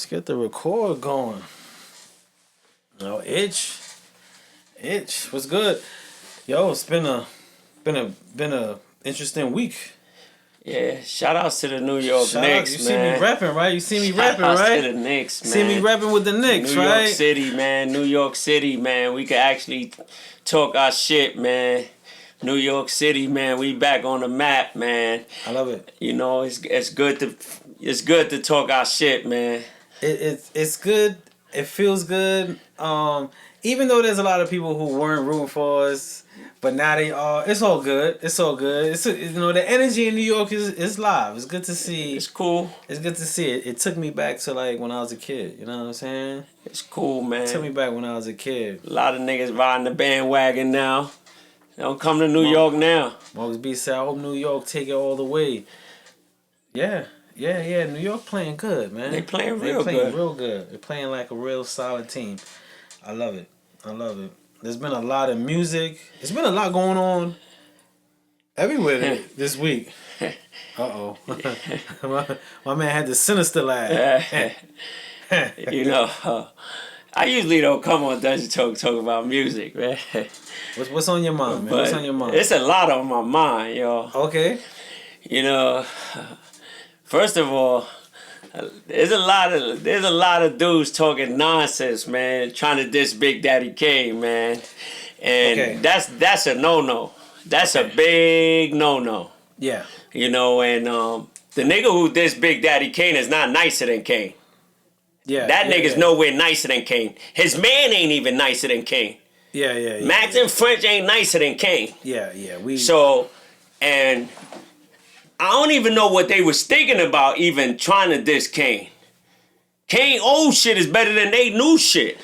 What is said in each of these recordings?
Let's get the record going. Oh, itch. What's good? Yo, it's been a interesting week. Yeah, shout outs to the New York Knicks, you man. You see me repping, right? You see me Shout repping, outs right? to the Knicks, man. See me repping with the Knicks, New right? York City, man. New York City, man. We can actually talk our shit, man. New York City, man. We back on the map, man. I love it. You know, it's good to talk our shit, man. It's good. It feels good. Even though there's a lot of people who weren't rooting for us, but now they are. It's all good. It's all good. The energy in New York is live. It's good to see. It's cool. It's good to see it. It took me back to like when I was a kid. You know what I'm saying? It's cool, man. It took me back when I was a kid. A lot of niggas riding the bandwagon now. They don't come to New York now. Marcus B said, I hope New York take it all the way. Yeah. New York playing good, man. They playing real good. They're playing like a real solid team. I love it. There's been a lot of music. There's been a lot going on everywhere this week. Uh-oh. my man had the sinister laugh. You know, I usually don't come on Dungeon talk about music, man. What's on your mind, man? What's on your mind? It's a lot on my mind, yo. Okay. You know, first of all, there's a lot of dudes talking nonsense, man, trying to diss Big Daddy Kane, man. And that's a no-no. That's a big no-no. Yeah. You know, and the nigga who dissed Big Daddy Kane is not nicer than Kane. Yeah. That nigga's nowhere nicer than Kane. His man ain't even nicer than Kane. Yeah. Max and French ain't nicer than Kane. Yeah. And I don't even know what they was thinking about even trying to diss Kane. Kane old shit is better than they new shit.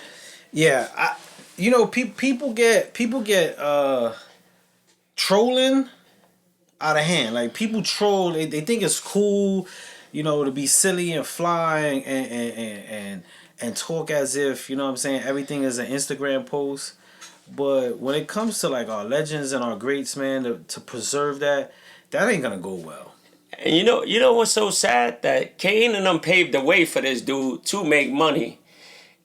Yeah, people get trolling out of hand. Like people troll, they think it's cool, to be silly and fly and talk as if, you know what I'm saying, everything is an Instagram post. But when it comes to like our legends and our greats, man, to preserve that ain't gonna go well. And you know what's so sad? That Kane and them paved the way for this dude to make money.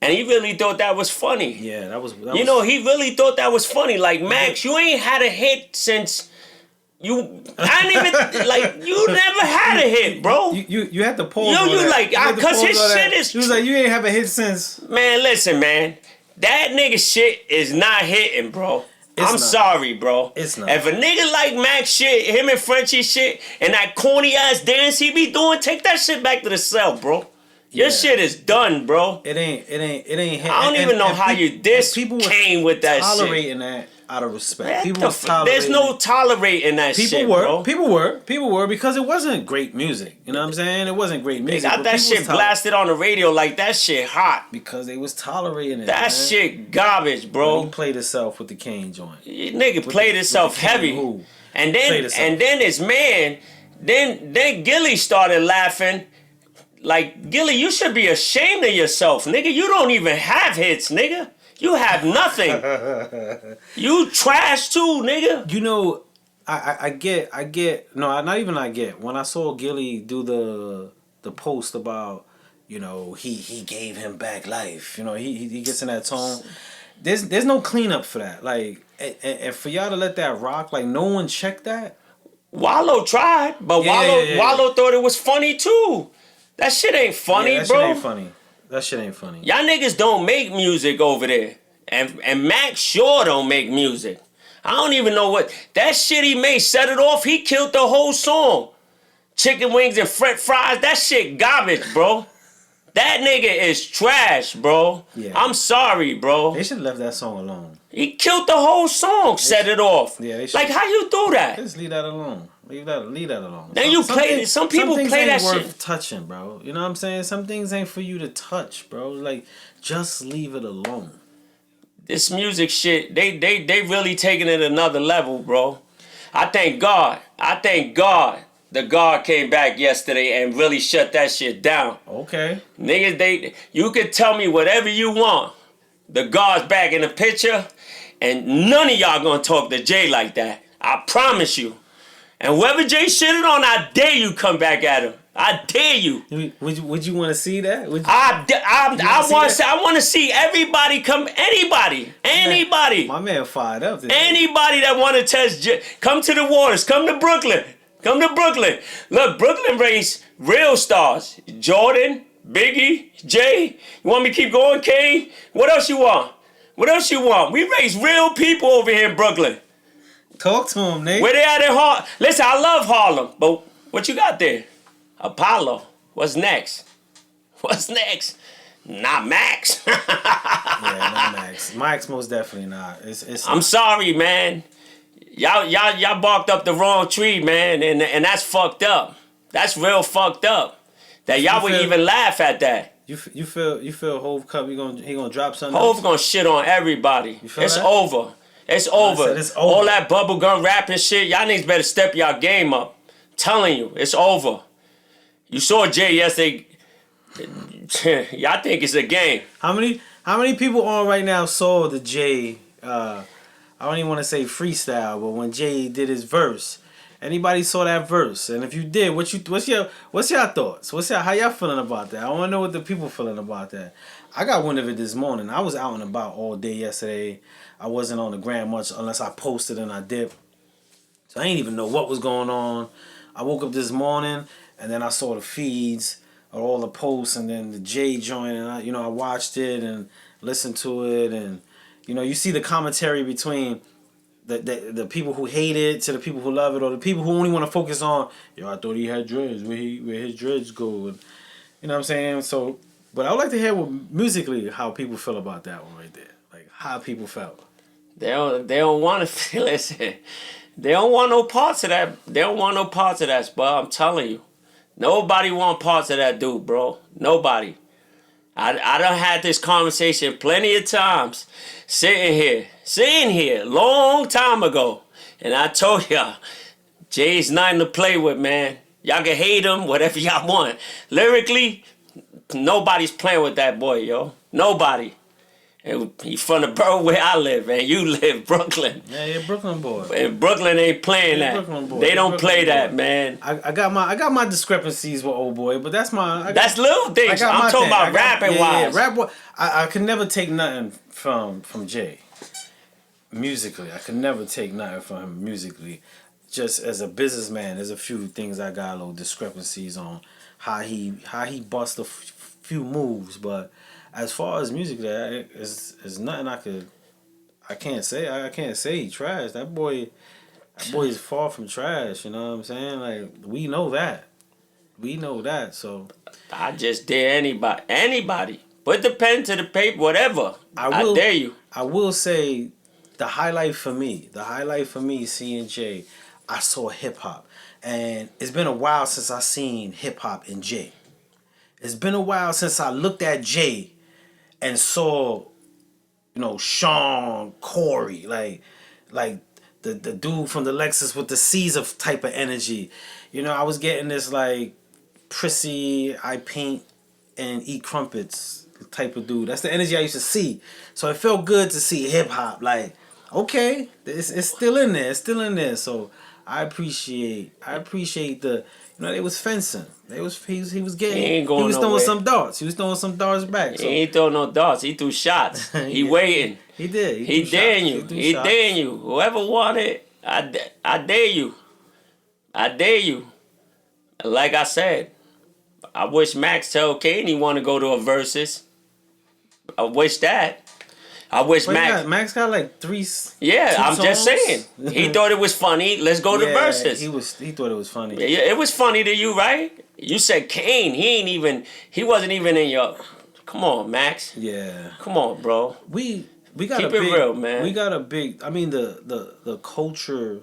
And he really thought that was funny. Yeah, that was he really thought that was funny. Like, Max, you ain't had a hit since you never had a hit, bro. You had to pause. Cause his shit is. He was like, you ain't have a hit since. Man, listen, man. That nigga shit is not hitting, bro. I'm sorry, bro. It's not. If a nigga like Max shit, him and Frenchie shit, and that corny ass dance he be doing, take that shit back to the cell, bro. Your shit is done, bro. It ain't. I don't even know how you diss Kane with that shit. Tolerating that out of respect. There's no tolerating that shit, bro. People were because it wasn't great music. You know what I'm saying? It wasn't great music. They got that shit blasted on the radio like that shit hot. Because they was tolerating it. That shit garbage, bro. He played himself with the Kane joint. Nigga played himself heavy. And then his man, then Gilly started laughing. Like, Gilly, you should be ashamed of yourself, nigga. You don't even have hits, nigga. You have nothing. You trash too, nigga. I get. No, not even I get. When I saw Gilly do the post about, he gave him back life. He gets in that tone. There's no cleanup for that. Like, and for y'all to let that rock, like, no one checked that. Wallow tried, but Wallow thought it was funny too. That shit ain't funny, that bro. That shit ain't funny. Y'all niggas don't make music over there. And Max sure don't make music. I don't even know what... That shit he made, Set It Off, he killed the whole song. Chicken wings and french fries, that shit garbage, bro. That nigga is trash, bro. Yeah. I'm sorry, bro. They should have left that song alone. He killed the whole song, Set It Off. Yeah, they should. Like, how you do that? Just leave that alone. Leave that alone. Then some people play that shit. Some things ain't worth touching, bro. You know what I'm saying? Some things ain't for you to touch, bro. Like, just leave it alone. This music shit, they really taking it another level, bro. I thank God the God came back yesterday and really shut that shit down. Okay. Niggas, you could tell me whatever you want. The God's back in the picture, and none of y'all gonna talk to Jay like that. I promise you. And whoever Jay shitted on, I dare you come back at him. I dare you. Would you want to see that? I want to see everybody come. Anybody. My man fired up today. Anybody that want to test, come to the waters. Come to Brooklyn. Look, Brooklyn raised real stars. Jordan, Biggie, Jay. You want me to keep going, Kane? What else you want? We raised real people over here in Brooklyn. Talk to him, Nate. Where they at in Harlem? Listen, I love Harlem, but what you got there? Apollo. What's next? Not Max. Yeah, not Max. Max most definitely not. I'm sorry, man. Y'all barked up the wrong tree, man, and that's fucked up. That's real fucked up. That y'all would even laugh at that. You feel Hove Cup? He gonna drop something? Hove gonna shit on everybody. It's that? over. It's over. It's over. All that bubblegum rapping shit. Y'all niggas better step y'all game up. I'm telling you, it's over. You saw Jay yesterday. Y'all think it's a game. How many people on right now saw the Jay? I don't even want to say freestyle, but when Jay did his verse, anybody saw that verse? And if you did, what's your thoughts? How y'all feeling about that? I want to know what the people feeling about that. I got wind of it this morning. I was out and about all day yesterday. I wasn't on the gram much unless I posted and I dipped. So I didn't even know what was going on. I woke up this morning and then I saw the feeds of all the posts and then the Jay joint, and I watched it and listened to it, and you see the commentary between the people who hate it to the people who love it, or the people who only want to focus on, I thought he had dreads, where his dreads go, and you know what I'm saying? So, but I would like to hear musically how people feel about that one right there, like how people felt. They don't want to listen. They don't want no parts of that. But I'm telling you, nobody want parts of that dude, bro. Nobody. I done had this conversation plenty of times, sitting here, long time ago, and I told y'all, Jay's nothing to play with, man. Y'all can hate him, whatever y'all want. Lyrically, nobody's playing with that boy, yo. Nobody. And he's from the borough where I live, and you live, Brooklyn. Yeah, you're a Brooklyn boy. And Brooklyn ain't playing that. They don't play that, man. I got my discrepancies with old boy, but that's that's little things. I'm talking about rapping wise. Yeah, rap boy. I could never take nothing from Jay. Musically, I could never take nothing from him musically. Just as a businessman, there's a few things I got a little discrepancies on how he bust a few moves, but as far as music, it's nothing I can't say he trash. That boy is far from trash. You know what I'm saying? Like, we know that. So I just dare anybody. Put the pen to the paper, whatever. I dare you. I will say the highlight for me seeing Jay, I saw hip hop, and it's been a while since I seen hip hop in Jay. It's been a while since I looked at Jay and saw, Sean, Corey, like the dude from the Lexus with the Caesar type of energy. I was getting this like prissy, I paint and eat crumpets type of dude. That's the energy I used to see. So it felt good to see hip hop. Like, okay, it's still in there. So I appreciate the. They was fencing. He was throwing some darts. He was throwing some darts back. So. He ain't throwing no darts. He threw shots. He waiting. He did. He daring you. He daring you. Whoever wanted, I dare you. Like I said, I wish Max tell Kane he want to go to a versus. I wish that. I wish Max got like three. Yeah, I'm songs. Just saying. He thought it was funny. Let's go to versus. He thought it was funny. Yeah, it was funny to you, right? You said Kane. He wasn't even in your. Come on, Max. Yeah. Come on, bro. We got keep it real, man. We got a big. I mean the culture.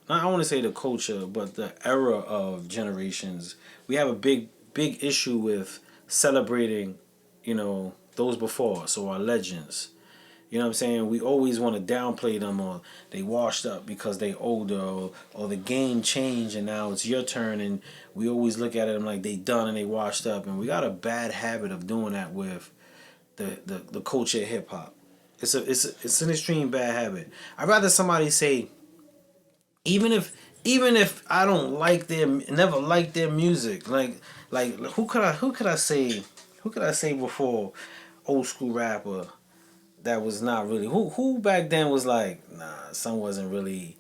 I don't want to say the culture, but the era of generations. We have a big issue with celebrating, those before us, or our legends. You know what I'm saying? We always want to downplay them, or they washed up because they older, or the game changed and now it's your turn, and we always look at them like they done and they washed up, and we got a bad habit of doing that with the culture of hip hop. It's an extreme bad habit. I'd rather somebody say, even if I don't never like their music, like like who could I say before old school rapper that was not really who back then was like, nah, son wasn't really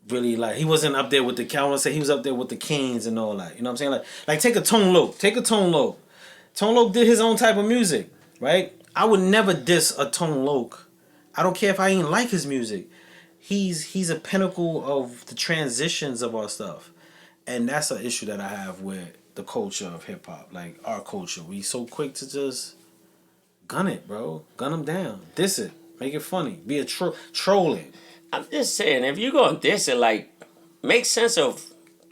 like, he wasn't up there with the, I want to say he was up there with the Kings and all that. You know what I'm saying? Like take a Tone Loc. Tone Loc did his own type of music, right? I would never diss a Tone Loc. I don't care if I ain't like his music. He's a pinnacle of the transitions of our stuff. And that's an issue that I have with the culture of hip hop, like our culture. We so quick to just gun it, bro. Gun them down. Diss it. Make it funny. Be a trolling. I'm just saying, if you're gonna diss it, like, make sense of,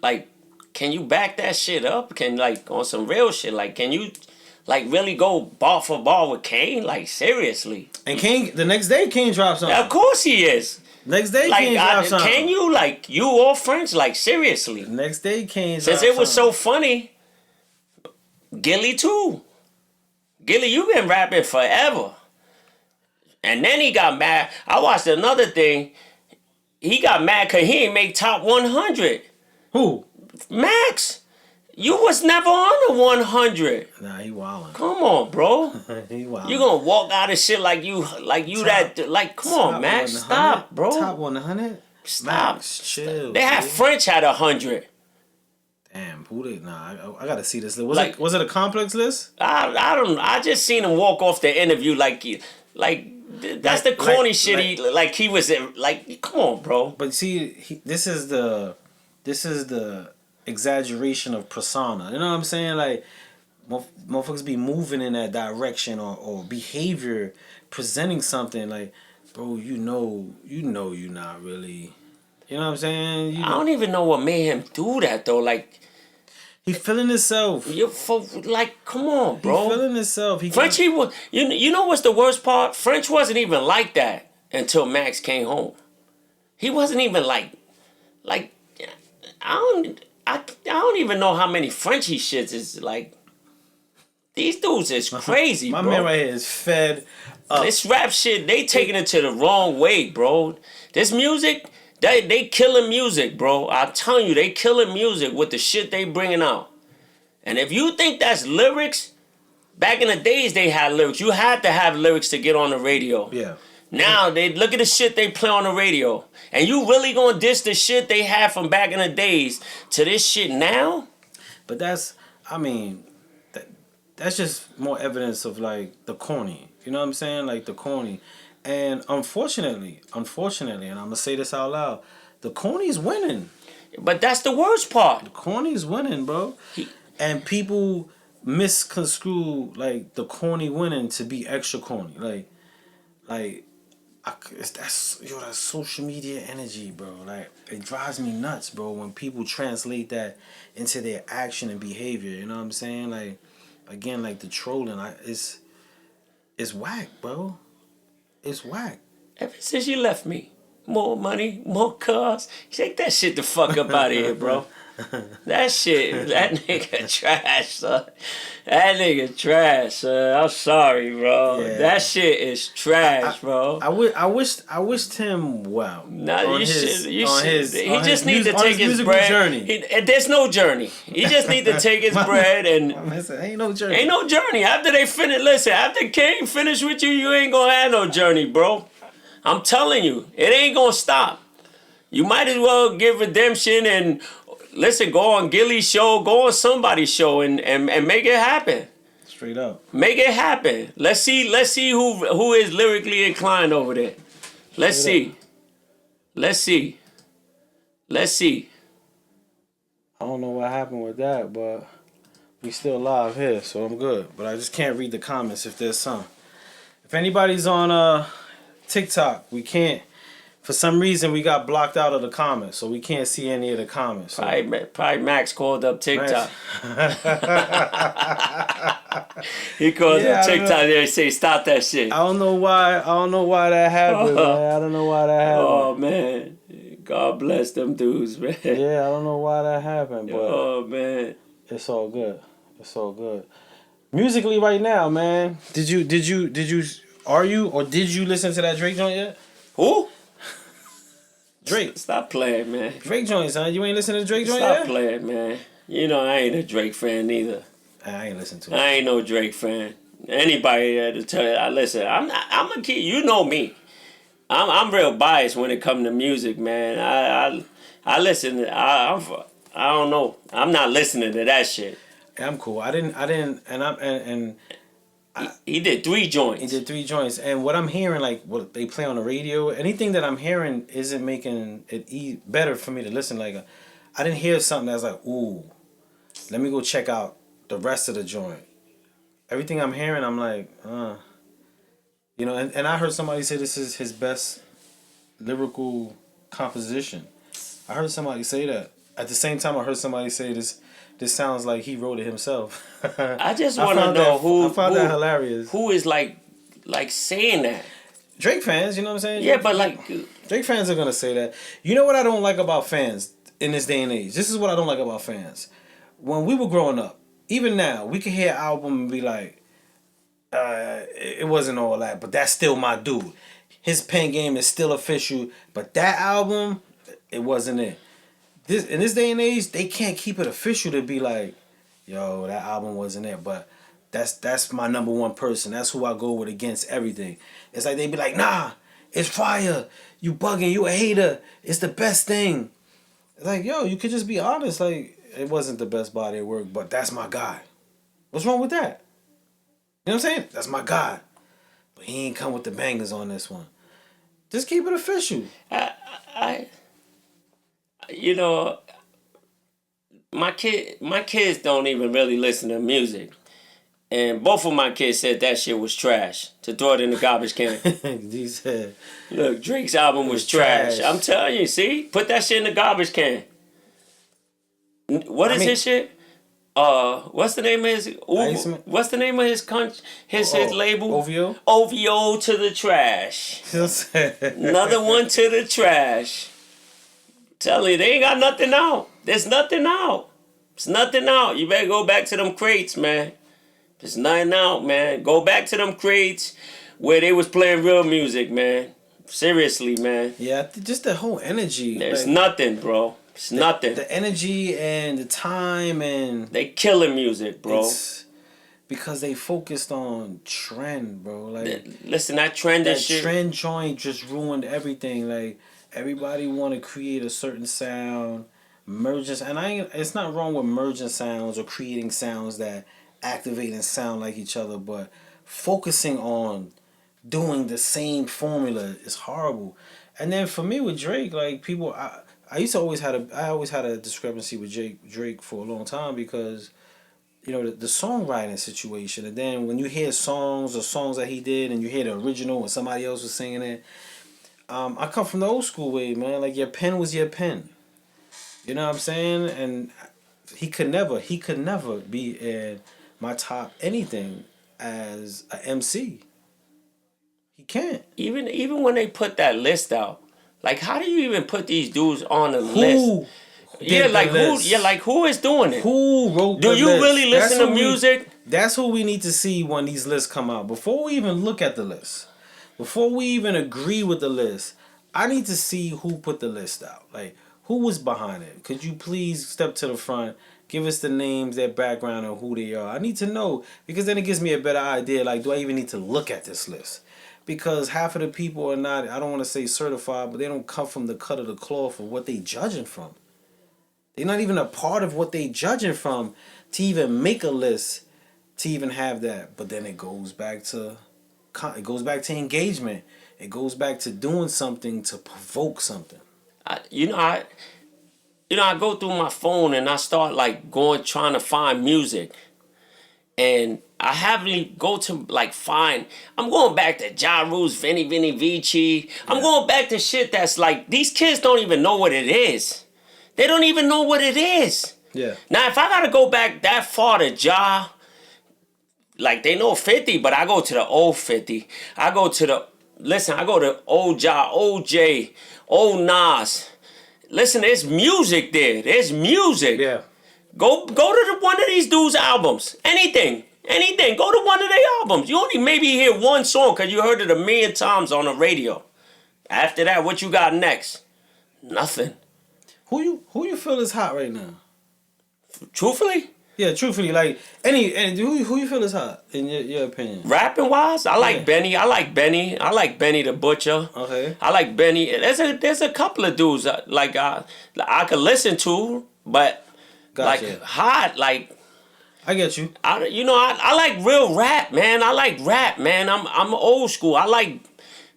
like, can you back that shit up? Can, like, on some real shit, like, can you, like, really go ball for ball with Kane? Like, seriously. And Kane, the next day, Kane drops something. Of course he is. Next day, Like, Kane drops something. can you, like, you all French? Like, seriously. Next day, Kane Since it was so funny, Gilly too. Gilly, you been rapping forever. And then he got mad. I watched another thing. He got mad because he ain't make top 100. Who? Max. You was never on the 100. Nah, he wildin'. Come on, bro. He wildin'. You gonna walk out of shit like you Top- that, like, come on, Max. 100? Stop, bro. Top 100? Stop. Max, chill. They had dude. French had 100. Damn, who did? Nah, I gotta see this list. Like- Was it a complex list? I don't. I just seen him walk off the interview like that's the corny shit. He was like, come on, bro. But see, this is the exaggeration of persona. You know what I'm saying? Like, motherfuckers be moving in that direction or behavior, presenting something like, bro, you know, you're not really. You know what I'm saying? I don't even know what made him do that though. Like, he feeling himself. Like, come on, bro. He feeling himself. Frenchie was. You know what's the worst part? French wasn't even like that until Max came home. He wasn't even like I don't even know how many Frenchie shits is like. These dudes is crazy, My bro. man right here is fed up. This rap shit, they taking it to the wrong way, bro. This music, they killing music, bro. I'm telling you, they killing music with the shit they bringing out. And if you think that's lyrics, back in the days they had lyrics. You had to have lyrics to get on the radio. Yeah. Now they look at the shit they play on the radio. And you really gonna diss the shit they had from back in the days to this shit now? But that's just more evidence of like the corny. You know what I'm saying? Like the corny. And unfortunately, and I'm gonna say this out loud, the corny's winning. But that's the worst part. The corny's winning, bro. And people misconstrue like the corny winning to be extra corny. That's social media energy, bro. Like, it drives me nuts, bro, when people translate that into their action and behavior. You know what I'm saying? Like, again, like the trolling, it's whack, bro. It's whack. Ever since you left me, more money, more cars. Take that shit the fuck up out of here, bro. That nigga trash, son. That nigga trash, son. I'm sorry, bro. Yeah. That shit is trash, bro. I wished him well. No, you should. He just needs need to take his bread. Journey. There's no journey. He just need to take his bread and. Ain't no journey. Ain't no journey. After they finish, listen. After King finish with you, you ain't gonna have no journey, bro. I'm telling you, it ain't gonna stop. You might as well give redemption and. Listen, go on Gilly's show, go on somebody's show, and make it happen. Straight up. Make it happen. Let's see who is lyrically inclined over there. Let's see. I don't know what happened with that, but we still live here, so I'm good. But I just can't read the comments if there's some. If anybody's on TikTok, we can't. For some reason, we got blocked out of the comments, so we can't see any of the comments. So. Probably Max called up TikTok. He called up TikTok there and say, "Stop that shit." I don't know why that happened, man. I don't know why that happened. Oh man, God bless them dudes, man. Yeah, I don't know why that happened, but oh man, it's all good. It's all good. Musically, right now, man. Did you listen to that Drake joint yet? Who? Drake. Stop playing, man. Drake joint, son. You ain't listening to Drake joint yet? Stop playing, man. You know, I ain't a Drake fan neither. I ain't listen to it. I ain't no Drake fan. Anybody to tell you, listen, I'm a kid. You know me. I'm real biased when it comes to music, man. I listen. I don't know. I'm not listening to that shit. I'm cool. I didn't, and He did 3 joints. he did 3 joints. And what I'm hearing, like what they play on the radio, anything that I'm hearing isn't making it better for me to listen. Like, I didn't hear something that's like, ooh, let me go check out the rest of the joint. Everything I'm hearing, I'm like, you know. And I heard somebody say this is his best lyrical composition. I heard somebody say that. At the same time, I heard somebody say this sounds like he wrote it himself. I just want to know I found that hilarious. Who is like saying that? Drake fans, you know what I'm saying? Yeah, but like Drake fans are gonna say that. You know what I don't like about fans in this day and age? This is what I don't like about fans. When we were growing up, even now, we could hear an album and be like, it wasn't all that, but that's still my dude. His pen game is still official, but that album, it wasn't it. In this day and age, they can't keep it official to be like, yo, that album wasn't it, but that's my number one person. That's who I go with against everything. It's like they be like, nah, it's fire. You bugging, you a hater. It's the best thing. It's like, yo, you could just be honest. Like, it wasn't the best body of work, but that's my guy. What's wrong with that? You know what I'm saying? That's my guy. But he ain't come with the bangers on this one. Just keep it official. You know, my kids don't even really listen to music. And both of my kids said that shit was trash. To throw it in the garbage can. He said, look, Drake's album was trash. I'm telling you, see? Put that shit in the garbage can. What is his shit? What's the name of his what's the name of his his label? OVO? OVO to the trash. Another one to the trash. Tell you, they ain't got nothing out. There's nothing out. There's nothing out. You better go back to them crates, man. There's nothing out, man. Go back to them crates where they was playing real music, man. Seriously, man. Yeah, just the whole energy. There's nothing, bro. It's nothing. The energy and the time and... They killing music, bro. Because they focused on trend, bro. Like, listen, that trend and shit. That trend joint just ruined everything. Like, everybody want to create a certain sound, merging, and it's not wrong with merging sounds or creating sounds that activate and sound like each other, but focusing on doing the same formula is horrible. And then for me with Drake, like people, I always had a discrepancy with Drake for a long time because, you know, the songwriting situation, and then when you hear songs that he did and you hear the original when somebody else was singing it. I come from the old school way, man. Like, your pen was your pen. You know what I'm saying? And he could never be in my top anything as a MC. He can't. Even when they put that list out, like, how do you even put these dudes on the list? Who is doing it? Who wrote the list? Do you really listen to music? That's who we need to see when these lists come out. Before we even look at the list. Before we even agree with the list, I need to see who put the list out. Like, who was behind it? Could you please step to the front, give us the names, their background, and who they are? I need to know, because then it gives me a better idea. Like, do I even need to look at this list? Because half of the people are not, I don't want to say certified, but they don't come from the cut of the cloth of what they judging from. They're not even a part of what they judging from to even make a list, to even have that. But then it goes back to engagement. It goes back to doing something to provoke something. I go through my phone and I start trying to find music, and I happily go to I'm going back to Ja Rule's Vinny Vinny Vici. I'm going back to shit that's like, these kids don't even know what it is. They don't even know what it is. Yeah. Now if I gotta go back that far to Ja, like, they know 50, but I go to the old 50. I go to old Ja, old J, old Nas. Listen, there's music there. There's music. Yeah. Go to one of these dudes' albums. Anything. Go to one of their albums. You only maybe hear one song because you heard it a million times on the radio. After that, what you got next? Nothing. Who you feel is hot right now? Truthfully, Yeah, truthfully, like and who you feel is hot in your opinion? rapping wise, I like Yeah. Benny. I like Benny. I like Benny the Butcher. Okay. I like Benny. There's a couple of dudes I could listen to, but Gotcha. like hot like. I get you. I like real rap, man. I like rap, man. I'm old school. I like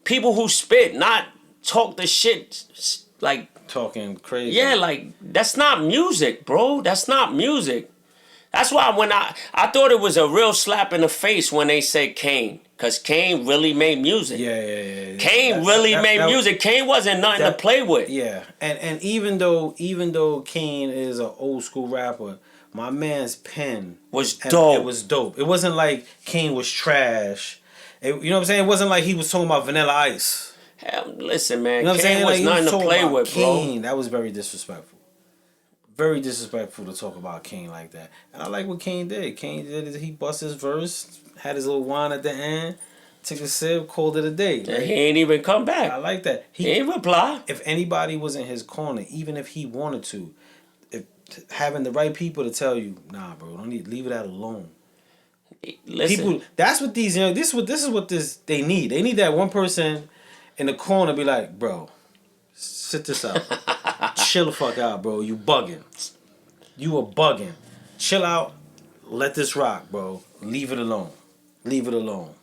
people who spit, not talk the shit like Talking crazy. yeah, like that's not music, bro. That's not music. That's why when I thought it was a real slap in the face when they said Kane, cause Kane really made music. Yeah. Kane really made music. Kane wasn't nothing to play with. Yeah, and even though Kane is an old school rapper, my man's pen Was dope. It was dope. It wasn't like Kane was trash. You know what I'm saying? It wasn't like he was talking about Vanilla Ice. Hell, listen, man. You know what I'm Kane saying? was Like, he nothing to talking play about with, Kane. bro. That was very disrespectful. Very disrespectful to talk about Kane like that. And I like what Kane did. Kane did is he bust his verse, had his little wine at the end, took a sip, called it a day. Right? He ain't even come back. I like that. He ain't reply. If anybody was in his corner, even if he wanted to, if having the right people to tell you, nah, bro, don't leave that alone. Listen. People, that's what these young. This is what they need. They need that one person in the corner be like, bro, sit this out, chill the fuck out, bro. You bugging. You are bugging. Chill out. Let this rock, bro. Leave it alone. Leave it alone.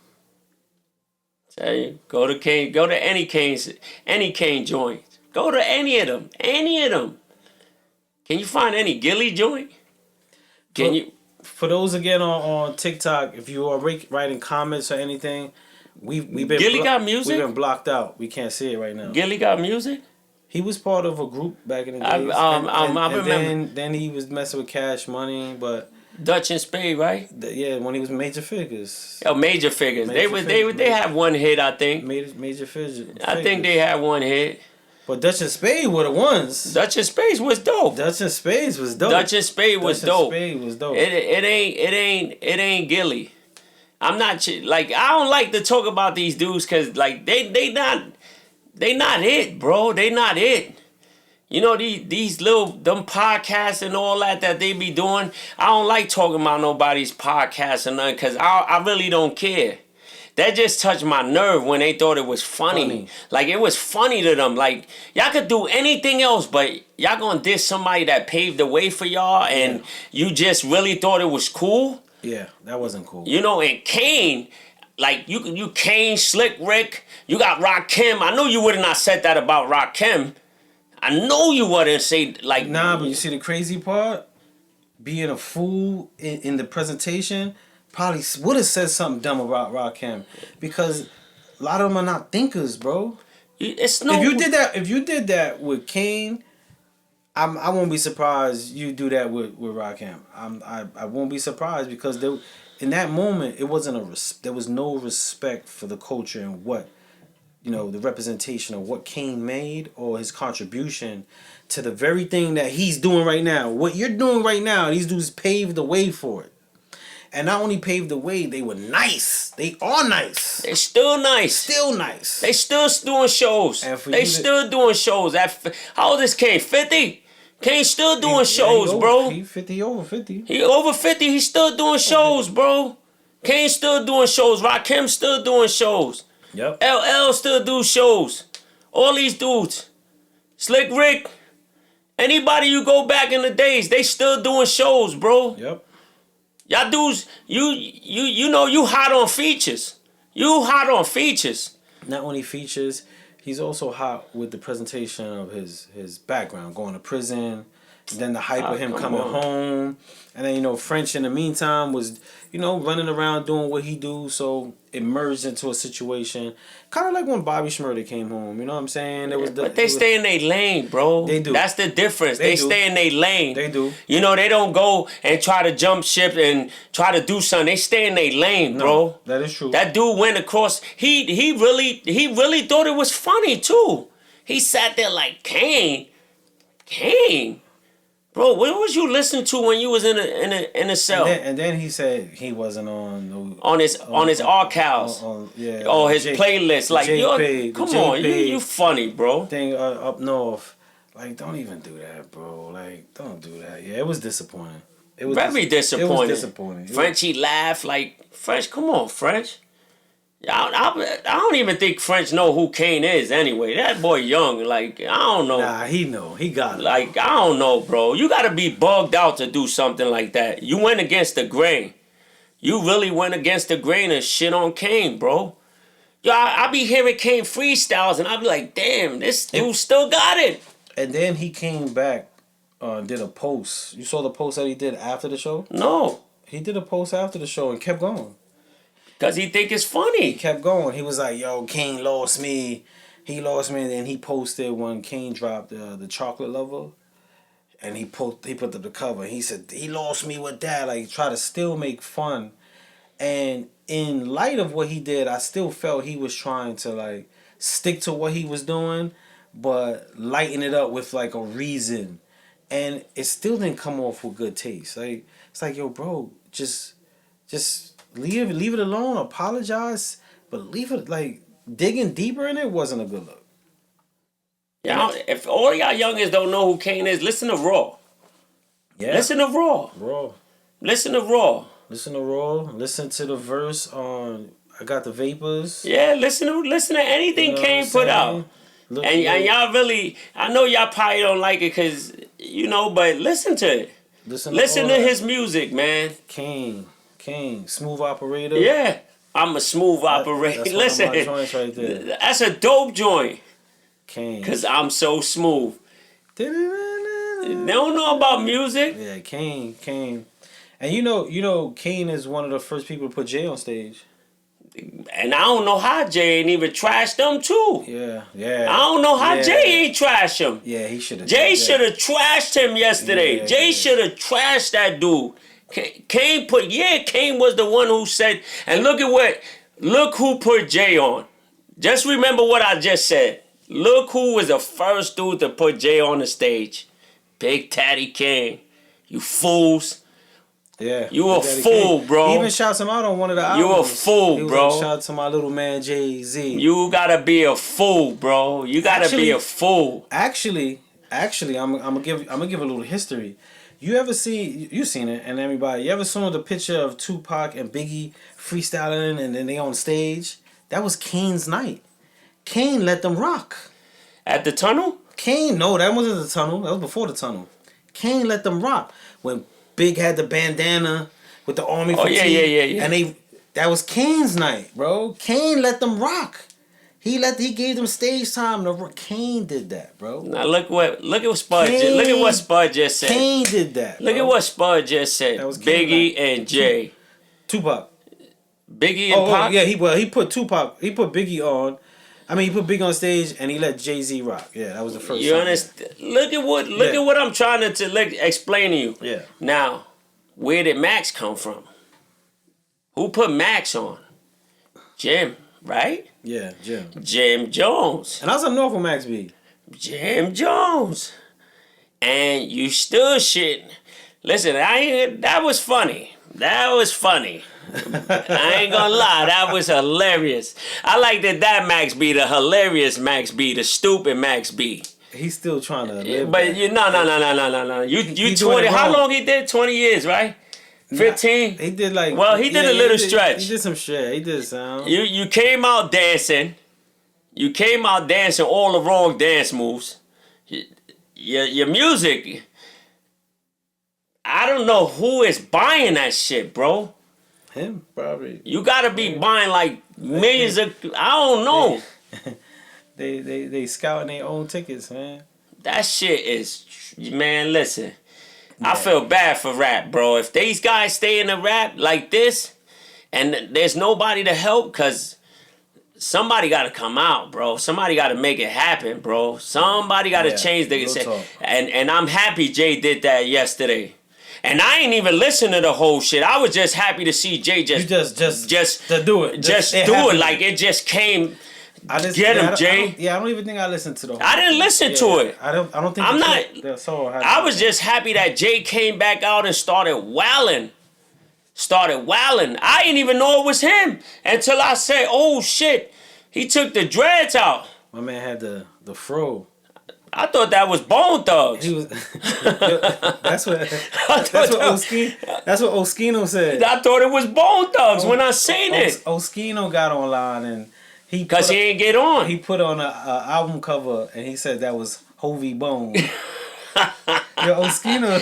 Tell you, go to Kane. Go to any Kane joint. Go to any of them. Any of them. Can you find any Gilly joint? Can you? For those again on TikTok, if you are writing comments or anything, we've been Gilly got music? We've been blocked out. We can't see it right now. Gilly got music? He was part of a group back in the days. I remember. Then he was messing with Cash Money, but Dutch and Spade, right? yeah, when he was Major Figures. Oh, Major Figures. They had one hit, I think. Major Figures. I think they had one hit. But Dutch and Spade were the ones. Dutch and Spade was dope. Dutch and Spade was dope. Dutch and Spade was dope. It ain't Gilly. I'm not like I don't like to talk about these dudes because like they not it, bro. They not it. You know these them podcasts and all that they be doing. I don't like talking about nobody's podcast or nothing because I really don't care. That just touched my nerve when they thought it was funny. Like, it was funny to them. Like, y'all could do anything else, but y'all gonna diss somebody that paved the way for y'all and you just really thought it was cool? Yeah, that wasn't cool. You know, and Kane, like, you Kane, Slick Rick, you got Rakim. I know you would have not said that about Rakim. I know you wouldn't say, like... Nah, but you see the crazy part? Being a fool in the presentation... probably would have said something dumb about Rakim because a lot of them are not thinkers, bro. It's no. If you did that with Kane, I won't be surprised you do that with Rakim. I won't be surprised because in that moment it wasn't there was no respect for the culture and what the representation of what Kane made or his contribution to the very thing that he's doing right now. What you're doing right now, these dudes paved the way for it. And not only paved the way, they were nice. They are nice. They still nice. Still nice. They still doing shows. They still doing shows. How old is Kane? 50? Kane still doing shows, bro. He 50 over 50. He over 50. He's still doing shows, bro. Kane still doing shows. Rakim still doing shows. Yep. LL still do shows. All these dudes. Slick Rick. Anybody you go back in the days, they still doing shows, bro. Yep. Y'all dudes, you hot on features. You hot on features. Not only features, he's also hot with the presentation of his background, going to prison, then the hype of him coming home. And then, French in the meantime was, running around doing what he do. So it merged into a situation. Kind of like when Bobby Shmurda came home. You know what I'm saying? But they stay in their lane, bro. They do. That's the difference. They stay in their lane. They do. They don't go and try to jump ship and try to do something. They stay in their lane, bro. That is true. That dude went across. He really thought it was funny, too. He sat there like, Kane? Bro, what was you listening to when you was in a cell? And then he said he wasn't on his archives. His playlist. Like, come on, you funny, bro. Thing up north. Like, don't even do that, bro. Like, don't do that. Yeah, it was disappointing. It was Very disappointing. It was disappointing. Frenchie laughed like French. Come on, French. I don't even think French know who Kane is anyway. That boy young. Like, I don't know. Nah, he know. He got it. Like, I don't know, bro. You got to be bugged out to do something like that. You went against the grain. You really went against the grain and shit on Kane, bro. Yo, I be hearing Kane freestyles and I be like, damn, this dude still got it. And then he came back, did a post. You saw the post that he did after the show? No. He did a post after the show and kept going. Because he think it's funny. He kept going. He was like, yo, Kane lost me. He lost me. And then he posted when Kane dropped the chocolate lover. And he put up the cover. He said, he lost me with that. Like, try to still make fun. And in light of what he did, I still felt he was trying to, like, stick to what he was doing, but lighten it up with, like, a reason. And it still didn't come off with good taste. Like, it's like, yo, bro, just leave it alone, apologize, but leave it, like, digging deeper in it wasn't a good look. Yeah, if all y'all youngins don't know who Kane is, listen to Raw. Yeah. Listen to Raw. Raw. Listen to Raw. Listen to Raw. Listen to the verse on I Got the Vapors. Yeah, listen to anything Kane put out. And y'all really, I know y'all probably don't like it because, you know, but listen to it. Listen to his music, man. Kane, Smooth Operator. Yeah, I'm a smooth operator. That's listen, one of my joints right there. That's a dope joint. Kane. Because I'm so smooth. They don't know about music. Yeah, Kane. And you know, Kane is one of the first people to put Jay on stage. And I don't know how Jay ain't even trashed them too. Yeah. I don't know how Jay ain't trashed him. Yeah, he should have. Jay should have trashed him yesterday. Yeah, Jay should have trashed that dude. Kane was the one who said, and look who put Jay on. Just remember what I just said. Look who was the first dude to put Jay on the stage. Big Daddy Kane. You fools. Yeah. You a fool, bro. He even shouts him out on one of the albums. You a fool, he was bro. Like, shout out to my little man Jay-Z. You gotta be a fool, bro. You gotta be a fool. Actually, I'm gonna give a little history. You seen it, and everybody, you ever saw the picture of Tupac and Biggie freestyling and then they on stage? That was Kane's night. Kane let them rock. At the tunnel? No, that wasn't the tunnel. That was before the tunnel. Kane let them rock. When Big had the bandana with the army fatigue. Yeah. And that was Kane's night, bro. Kane let them rock. He gave them stage time. Kane did that, bro. Now look what Spud just said. Kane did that. Look at what Spud just said. That was Biggie and Jay. Tupac. Biggie and Pac. Yeah, he put Tupac. He put Biggie on. I mean, he put Biggie on stage and he let Jay-Z rock. Yeah, that was the first. You understand? Look at what I'm trying to explain to you. Yeah. Now, where did Max come from? Who put Max on? Jim, right? Yeah, Jim. Jim Jones. And how's up north with Max B? Jim Jones. And you still shit. Listen, that was funny. That was funny. I ain't gonna lie, that was hilarious. I like that Max B, the hilarious Max B, the stupid Max B. He's still trying to live. But no. You 20. How long he did? 20 years, right? 15. He did like. Well, he did a little stretch. He did some shit. He did some. You came out dancing. You came out dancing all the wrong dance moves. Your music. I don't know who is buying that shit, bro. Him, probably. You gotta be buying like millions of. I don't know. They scouting their own tickets, man. That shit is, man. Listen, I feel bad for rap, bro. If these guys stay in the rap like this, and there's nobody to help, cause somebody got to come out, bro. Somebody got to make it happen, bro. Somebody got to change the. And I'm happy Jay did that yesterday. And I ain't even listen to the whole shit. I was just happy to see Jay just to do it. Just do it. Like it just came. Get him, Jay. I don't even think I listened to the whole I didn't listen to it. I don't think I'm not. I was just happy that Jay came back out and started wailing. I didn't even know it was him until I said, "Oh shit, he took the dreads out." My man had the fro. I thought that was Bone Thugs. He was. That's what. That's what Oskino said. I thought it was Bone Thugs when I seen it. Oskino got online and because he ain't get on. He put on a album cover and he said that was Hovey Bone. Yo, Oskino,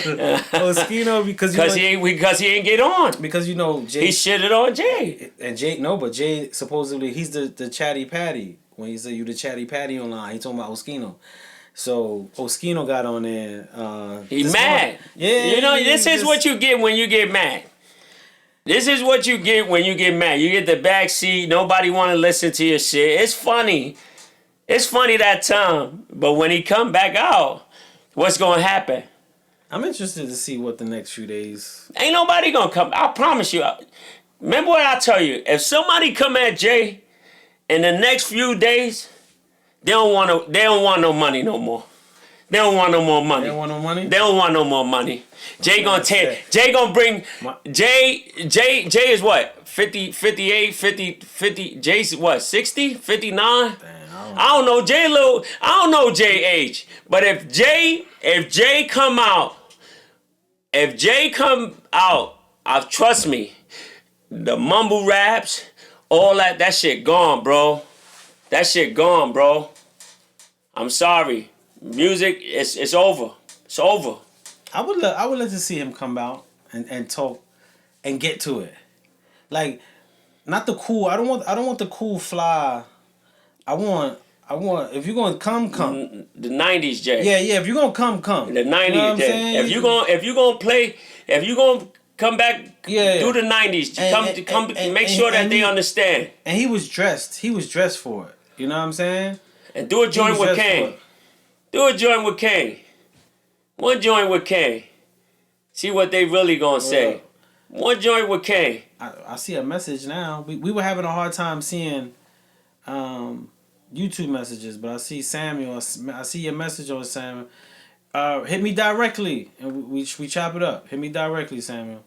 because he ain't get on. Because you know Jay, he shitted on Jay. And Jay, no, but Jay supposedly he's the chatty patty. When he said you the chatty patty online, he talking about Oskino. So Oskino got on there. He mad. Morning. Yeah, you know this is what you get when you get mad. This is what you get when you get mad. You get the back seat. Nobody want to listen to your shit. It's funny. It's funny that time. But when he come back out, what's gonna happen? I'm interested to see what the next few days. Ain't nobody gonna come. I promise you. Remember what I tell you. If somebody come at Jay in the next few days, they don't want no money no more. They don't want no more money. They don't want no money? They don't want no more money. Jay gonna bring Jay is what? 50, 58, 50, Jay's what? 60, 59? I don't know I don't know Jay age. But if Jay come out, trust me, the mumble raps, all that shit gone, bro. That shit gone, bro. I'm sorry. Music, it's over. It's over. I would love to see him come out and talk and get to it. Like, not the cool. I don't want the cool fly. I want if you're gonna come. The 90s Jay. Yeah. If you're gonna come. The 90s you know Jay. If you gonna come back, do the 90s. Come make sure that they understand. And he was dressed. He was dressed for it. You know what I'm saying? And do a joint with Kane. Do a joint with Kane. One joint with Kane. See what they really gonna say. One joint with Kane. I see a message now. We were having a hard time seeing YouTube messages, but I see Samuel. I see your message on Samuel. Hit me directly, and we chop it up. Hit me directly, Samuel.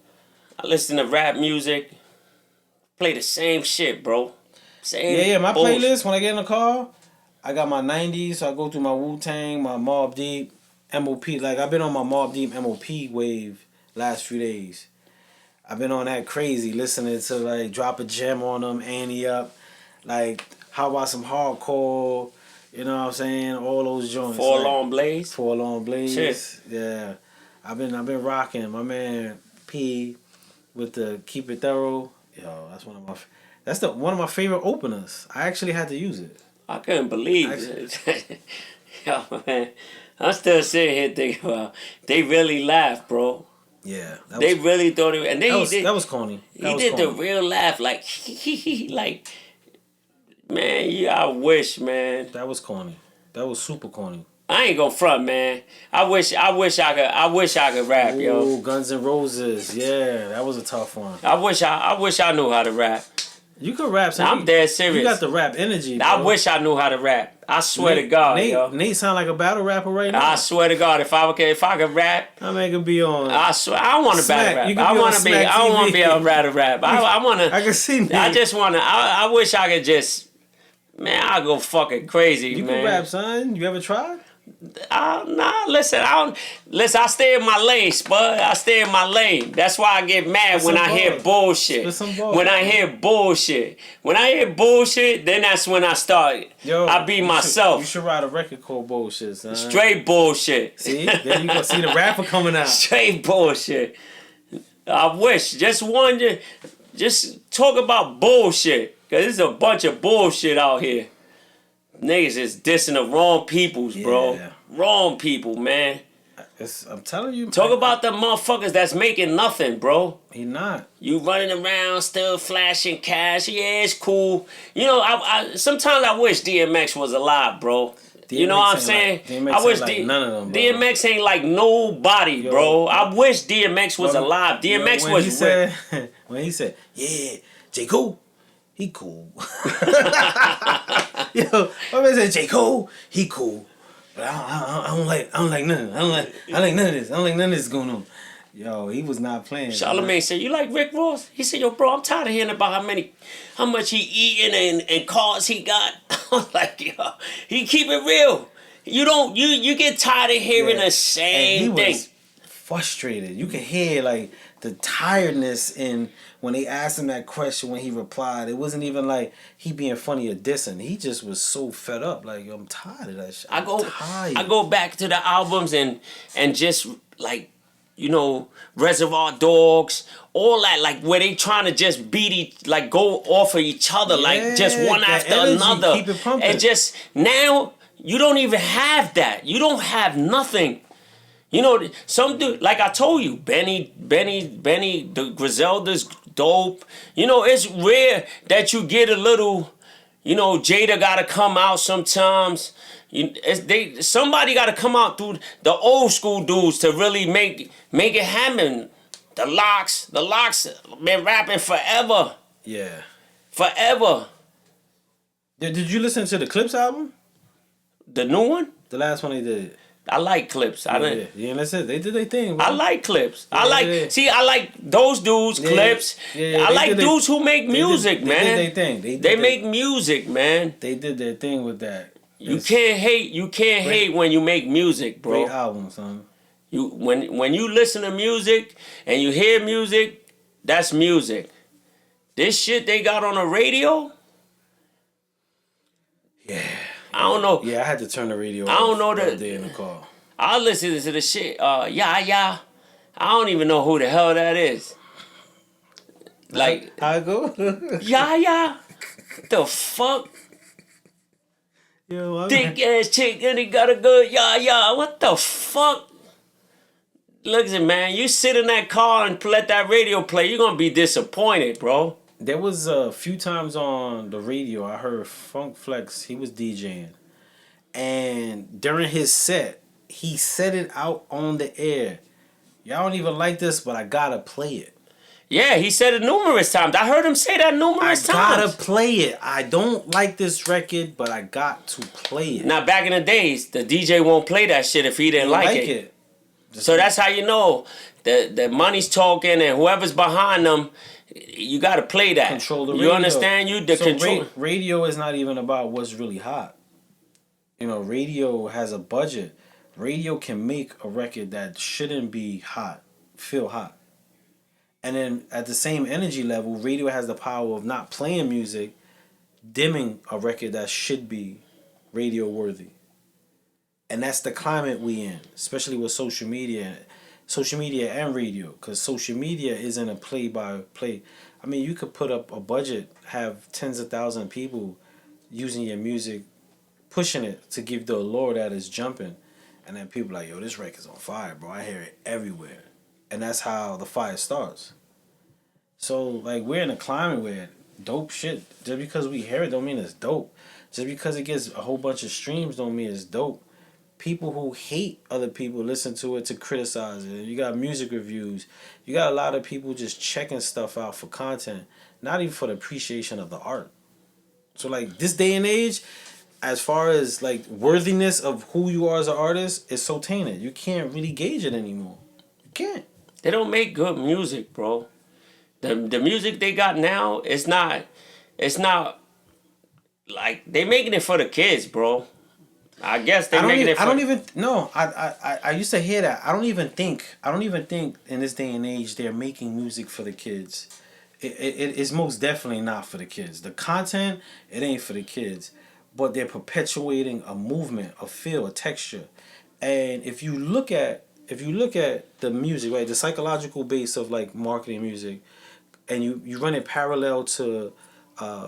I listen to rap music. Play the same shit, bro. Yeah. My playlist when I get in the car, I got my 90s. So I go through my Wu-Tang, my Mobb Deep, MOP. Like I've been on my Mobb Deep MOP wave last few days. I've been on that crazy, listening to like Drop a Gem on them, Annie Up, like how about some hardcore. You know what I'm saying? All those joints. Four Long Blaze. Shit. Yeah. I've been rocking. My man P with the Keep It Thorough. Yo, that's one of my favorite openers. I actually had to use it. I couldn't believe it. Yo, man. I'm still sitting here thinking about they really laughed, bro. Yeah. They really thought it, and that was corny. He did the real laugh, like like. Man, yeah, I wish, man. That was corny. That was super corny. I ain't gonna front, man. I wish I could rap, yo. Guns N' Roses. Yeah, that was a tough one. I wish I knew how to rap. You could rap. I'm dead serious. You got the rap energy, bro. I wish I knew how to rap. I swear to God, yo. Nate sound like a battle rapper right now. I swear to God, if I could rap, I mean, could be on. I swear, I don't want to battle rap. I want to be. I don't want to be on battle rap. I want to. I can see. Nate. I just want to. I wish I could just. Man, I go fucking crazy, you man. You can rap, son. You ever tried? Nah, listen, I stay in my lane, Spud. I stay in my lane. That's why I get mad when I hear bullshit. When I hear bullshit, then that's when I start. I be myself. You should write a record called Bullshit, son. Straight bullshit. See? Then you gonna see the rapper coming out. Straight bullshit. I wish. Just talk about bullshit. Cause there's a bunch of bullshit out here. Niggas is dissing the wrong peoples, bro. Yeah. Wrong people, man. I'm telling you. Talk about the motherfuckers that's making nothing, bro. He not. You running around still flashing cash. Yeah, it's cool. You know, I sometimes I wish DMX was alive, bro. You know what I'm saying? I wish none of them, bro. DMX ain't like nobody, bro. I wish DMX was alive. DMX was when he said, yeah, J. Cole. He cool. Yo, my man said J. Cole, he cool. But I don't like none of it. I like none of this. I don't like none of this going on. Yo, he was not playing. Charlamagne said, you like Rick Ross? He said, yo, bro, I'm tired of hearing about how much he eating and cars he got. I was like, yo, he keep it real. You don't. You get tired of hearing Yeah. the same And he thing. was frustrated. You could hear like the tiredness in when they asked him that question when he replied. It wasn't even like he being funny or dissing. He just was so fed up. Like, yo, I'm tired of that shit. I'm tired. I go back to the albums and just like, you know, Reservoir Dogs, all that, like where they trying to just like go off of each other, like just Yeah, one that after energy, another. keep it pumping. And just now you don't even have that. You don't have nothing. You know, some dude, like I told you, Benny, the Griselda's dope. You know, it's rare that you get a little, you know, Jada gotta come out sometimes. Somebody gotta come out through the old school dudes to really make it happen. The locks been rapping forever. Yeah. Forever. Did you listen to the Clips album? The new one? The last one they did. I like Clips. Yeah, that's it. They did their thing, bro. I like Clips. Yeah, I like those dudes, Clips. Yeah, I like dudes who make music, man. They did their thing. They make music, man. They did their thing with that. You can't hate when you make music, bro. Great album, son. When you listen to music and you hear music, that's music. This shit they got on the radio, yeah. I don't know. Yeah, I had to turn the radio off. I don't know that day in the car. I listen to the shit. Yeah. I don't even know who the hell that is. Like, how it go? yeah. The fuck? Yo, Thick ass chick and he got a good yeah. What the fuck? Listen, man, you sit in that car and let that radio play, you're gonna be disappointed, bro. There was a few times on the radio I heard Funk Flex. He was DJing, and during his set, he said it out on the air. Y'all don't even like this, but I gotta play it. Yeah, he said it numerous times. I heard him say that numerous times. I gotta play it. I don't like this record, but I got to play it. Now, back in the days, the DJ won't play that shit if he didn't like it. So that's how you know the money's talking and whoever's behind them, you got to play that. Control the radio. You understand? Radio is not even about what's really hot. You know, radio has a budget. Radio can make a record that shouldn't be hot feel hot. And then at the same energy level, radio has the power of not playing music, dimming a record that should be radio worthy. And that's the climate we in, especially with social media and radio, because social media isn't a play-by-play. I mean, you could put up a budget, have tens of thousands of people using your music, pushing it to give the allure that is jumping, and then people like, yo, this record's on fire, bro. I hear it everywhere. And that's how the fire starts. So, like, we're in a climate where dope shit, just because we hear it don't mean it's dope. Just because it gets a whole bunch of streams don't mean it's dope. People who hate other people listen to it to criticize it. You got music reviews. You got a lot of people just checking stuff out for content, not even for the appreciation of the art. So, like, this day and age, as far as, like, worthiness of who you are as an artist, is so tainted. You can't really gauge it anymore. You can't. They don't make good music, bro. The music they got now, it's not like they making it for the kids, bro. I guess they making it for I used to hear that. I don't even think in this day and age they're making music for the kids. It is most definitely not for the kids. The content, it ain't for the kids. But they're perpetuating a movement, a feel, a texture. And if you look at the music, right, the psychological base of like marketing music, and you run it parallel to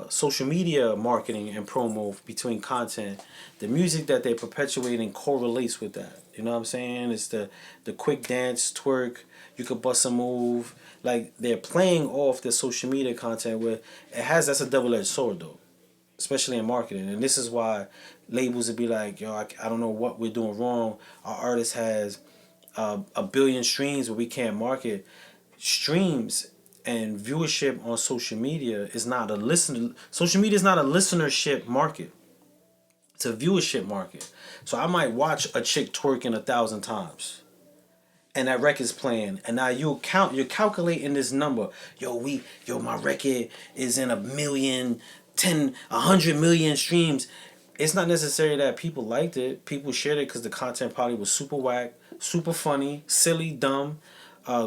social media marketing and promo between content, the music that they're perpetuating correlates with that. You know what I'm saying? It's the quick dance, twerk, you could bust a move. Like, they're playing off the social media content where that's a double-edged sword though, especially in marketing. And this is why labels would be like, yo, I don't know what we're doing wrong. Our artist has a billion streams, but we can't market. Streams and viewership on social media is not a social media is not a listenership market. It's a viewership market. So I might watch a chick twerking 1,000 times, and that record's playing, and now you're calculating this number. My record is in 100 million streams. it's not necessarily that people liked it. People shared it because the content probably was super whack, super funny, silly, dumb,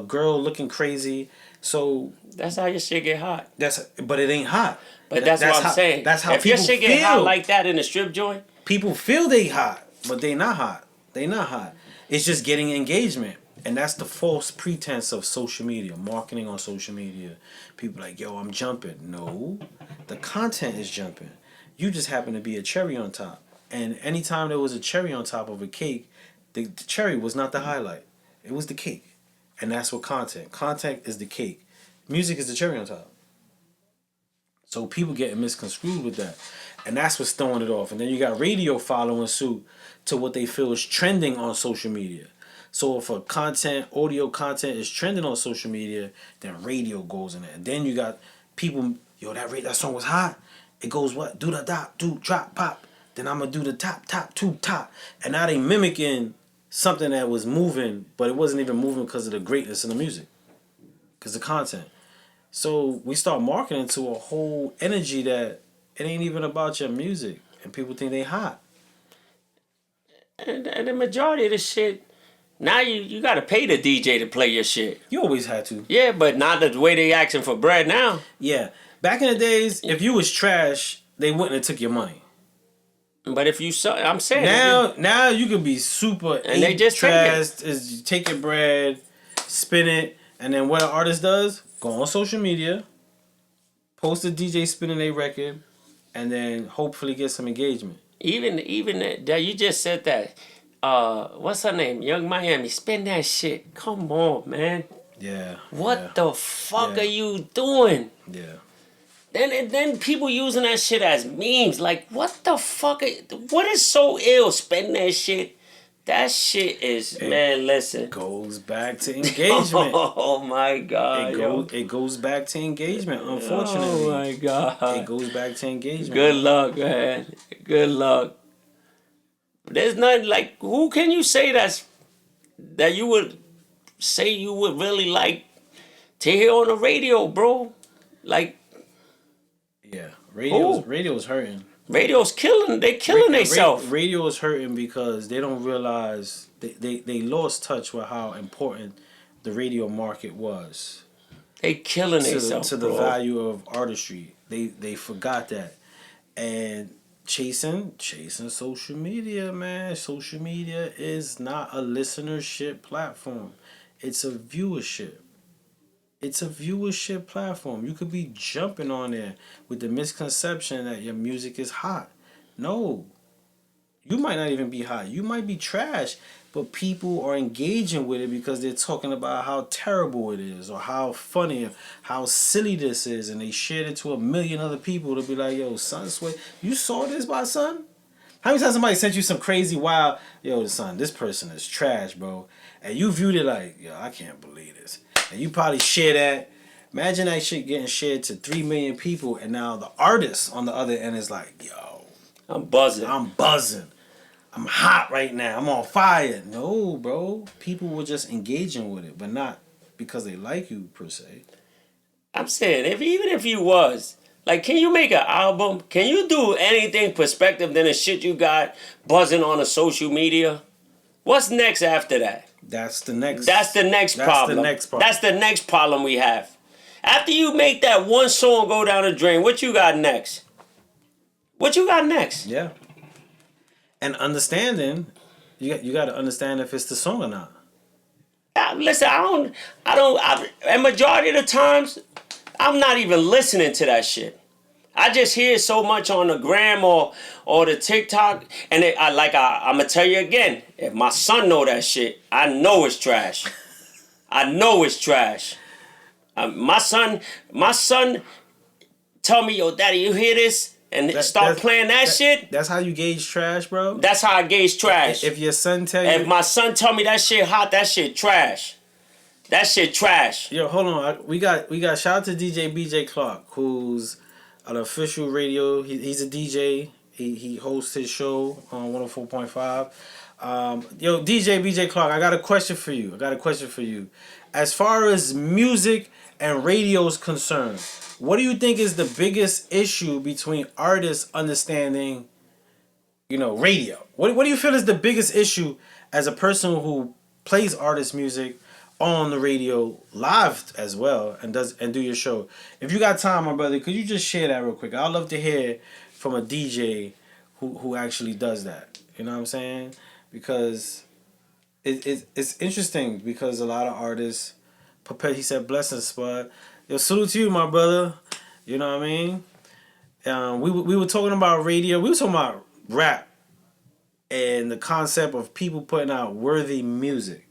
girl looking crazy. So That's how your shit get hot. but it ain't hot. But that's what I'm saying. That's how if your people shit get hot feel. like that in the strip joint, People feel they hot, but they not hot. They not hot. It's just getting engagement. And that's the false pretense of social media, marketing on social media. People like, yo, I'm jumping. No, the content is jumping. You just happen to be a cherry on top. And anytime there was a cherry on top of a cake, the cherry was not the highlight. It was the cake. And that's what content. Content is the cake. Music is the cherry on top. So people getting misconstrued with that. And that's what's throwing it off. And then you got radio following suit to what they feel is trending on social media. So if audio content is trending on social media, then radio goes in there. And then you got people, yo, that song was hot. It goes what? Do the dop, do drop, pop. Then I'm going to do the top, two, top. And now they mimicking something that was moving, but it wasn't even moving because of the greatness of the music. Because of the content. So we start marketing to a whole energy that it ain't even about your music. And people think they hot. and the majority of the shit, now you got to pay the DJ to play your shit. You always had to. Yeah, but not the way they asking for bread now. Yeah. Back in the days, if you was trash, they wouldn't have took your money. But if you saw, I'm saying Now you can be super and they just trash. Is take your bread, spin it, and then what an artist does, go on social media, post a DJ spinning a record, and then hopefully get some engagement. even that you just said that. What's her name? Young Miami. Spin that shit. Come on, man. Yeah. What the fuck are you doing? Yeah. Then people using that shit as memes. Like, what the fuck? What is so ill? Spend that shit. That shit is, man, listen. Goes back to engagement. Oh my God. It goes back to engagement, unfortunately. Oh my God. It goes back to engagement. Good luck, man. Good luck. There's nothing like, who can you say that you would say you would really like to hear on the radio, bro? Like, yeah, radio's hurting. radio's killing. They killing themselves. Radio is hurting because they don't realize they lost touch with how important the radio market was. They killing themselves to the value of artistry. They forgot that, and chasing social media, man. Social media is not a listenership platform. It's a viewership. It's a viewership platform. You could be jumping on there with the misconception that your music is hot. No. You might not even be hot. You might be trash. But people are engaging with it because they're talking about how terrible it is or how funny, how silly this is. And they shared it to a million other people to be like, yo, son, swear, you saw this, my son? How many times somebody sent you some crazy, wild, yo, son, this person is trash, bro. And you viewed it like, yo, I can't believe this. And you probably share that. Imagine that shit getting shared to 3 million people, and now the artist on the other end is like, yo, I'm buzzing. I'm hot right now. I'm on fire. No, bro. People were just engaging with it, but not because they like you, per se. I'm saying, even if you was, like, can you make an album? Can you do anything perspective than the shit you got buzzing on the social media? What's next after that? That's the next problem. That's the next problem we have. After you make that one song go down the drain, what you got next? Yeah. And understanding, you got to understand if it's the song or not. Listen, and majority of the times, I'm not even listening to that shit. I just hear it so much on the gram or the TikTok, and I'm gonna tell you again. If my son know that shit, I know it's trash. I know it's trash. My son tell me, yo, daddy, you hear this? And start playing that shit. That's how you gauge trash, bro. That's how I gauge trash. If your son tell you, if my son tell me that shit hot, that shit trash. That shit trash. Yo, hold on. We got shout out to DJ BJ Clark, who's an official radio. He's a DJ. He hosts his show on 104.5. Yo, DJ BJ Clark, I got a question for you. As far as music and radio is concerned, what do you think is the biggest issue between artists understanding radio. What do you feel is the biggest issue as a person who plays artist music on the radio live as well and do your show? If you got time, my brother, could you just share that real quick? I'd love to hear from a DJ who actually does that. You know what I'm saying? Because it's interesting because a lot of artists prepare. He said, "Blessings, Spud." Yo, salute to you, my brother. You know what I mean? We were talking about radio. We were talking about rap and the concept of people putting out worthy music.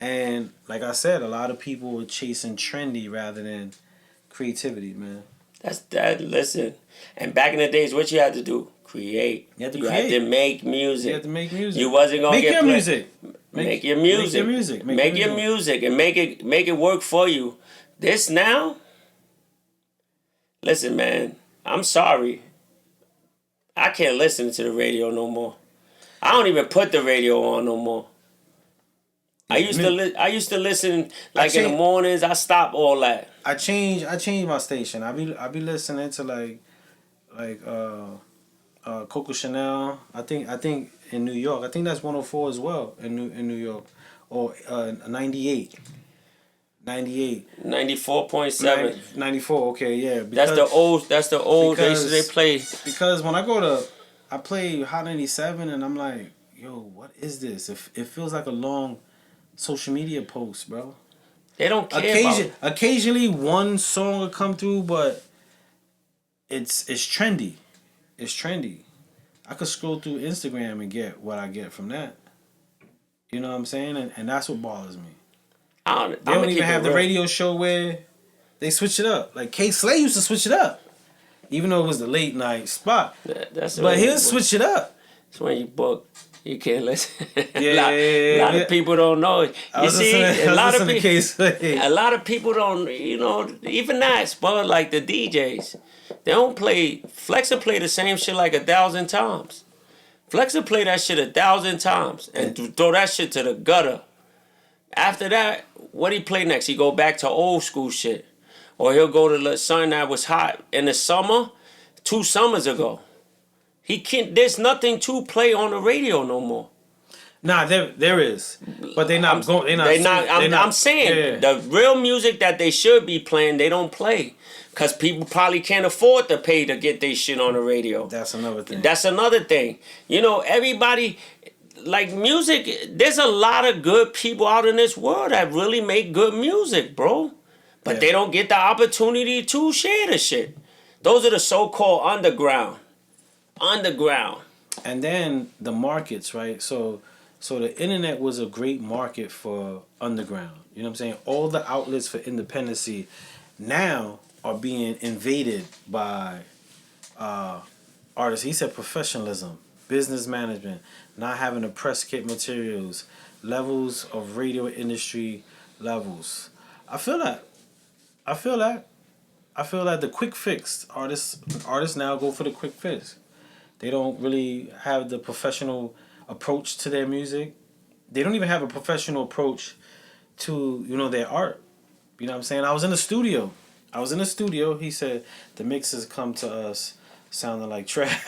And like I said, a lot of people are chasing trendy rather than creativity, man. That's that. Listen, and back in the days, what you had to do? Create. You had to had to make music. You had to make music. You wasn't gonna make get your music. Make your music. Make your music. Make your music and make it work for you. This now. Listen, man. I'm sorry. I can't listen to the radio no more. I don't even put the radio on no more. I used to listen like in the mornings. I stop all that. I changed my station. I be listening to like Coco Chanel. I think in New York. I think that's 104 as well in New York, or 98. 94.7. 94. Okay, yeah. That's the old. They play. Because when I play Hot 97 and I'm like, yo, what is this? It feels like a long social media post, bro. They don't care. Occasionally one song will come through, but it's trendy. It's trendy. I could scroll through Instagram and get what I get from that. You know what I'm saying? And that's what bothers me. They don't even have the radio show where they switch it up. Like K Slay used to switch it up, even though it was the late night spot. But he'll switch it up. That's when you book. You can't listen. A lot of people don't know it. You see, a lot of people don't. Even that, but like the DJs, they don't play. Flexa play the same shit like 1,000 times. Flexa play that shit 1,000 times and throw that shit to the gutter. After that, what he play next? He go back to old school shit, or he'll go to the something that was hot in the summer, 2 summers ago. He can't. There's nothing to play on the radio no more. Nah, there is, but they're not going. I'm saying the real music that they should be playing, they don't play, cause people probably can't afford to pay to get their shit on the radio. That's another thing. Everybody. Like music, there's a lot of good people out in this world that really make good music, bro. But they don't get the opportunity to share the shit. Those are the so-called underground. And then the markets, right? So the internet was a great market for underground. You know what I'm saying? All the outlets for independency now are being invaded by artists. He said professionalism, business management, not having to press kit materials, levels of radio industry levels. I feel that the quick fix artists now go for the quick fix. They don't really have the professional approach to their music. They don't even have a professional approach to their art. You know what I'm saying? I was in the studio. He said the mixes come to us sounding like trash.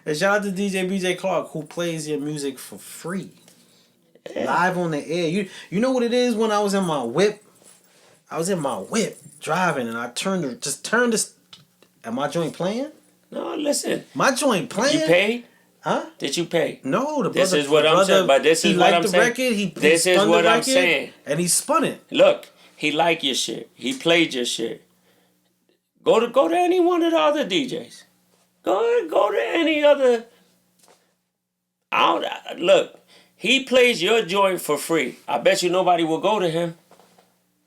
And shout out to DJ BJ Clark, who plays your music for free. Live on the air. You know what it is when I was in my whip? Driving, and I turned this. Am my joint playing? No, listen. My joint playing? You paid? Huh? Did you pay? No, the brother. This is what I'm saying. But this is what I'm saying. This is what I'm saying. And he spun it. Look, he liked your shit. He played your shit. Go to any one of the other DJs. Go to any other. Look, he plays your joint for free. I bet you nobody will go to him.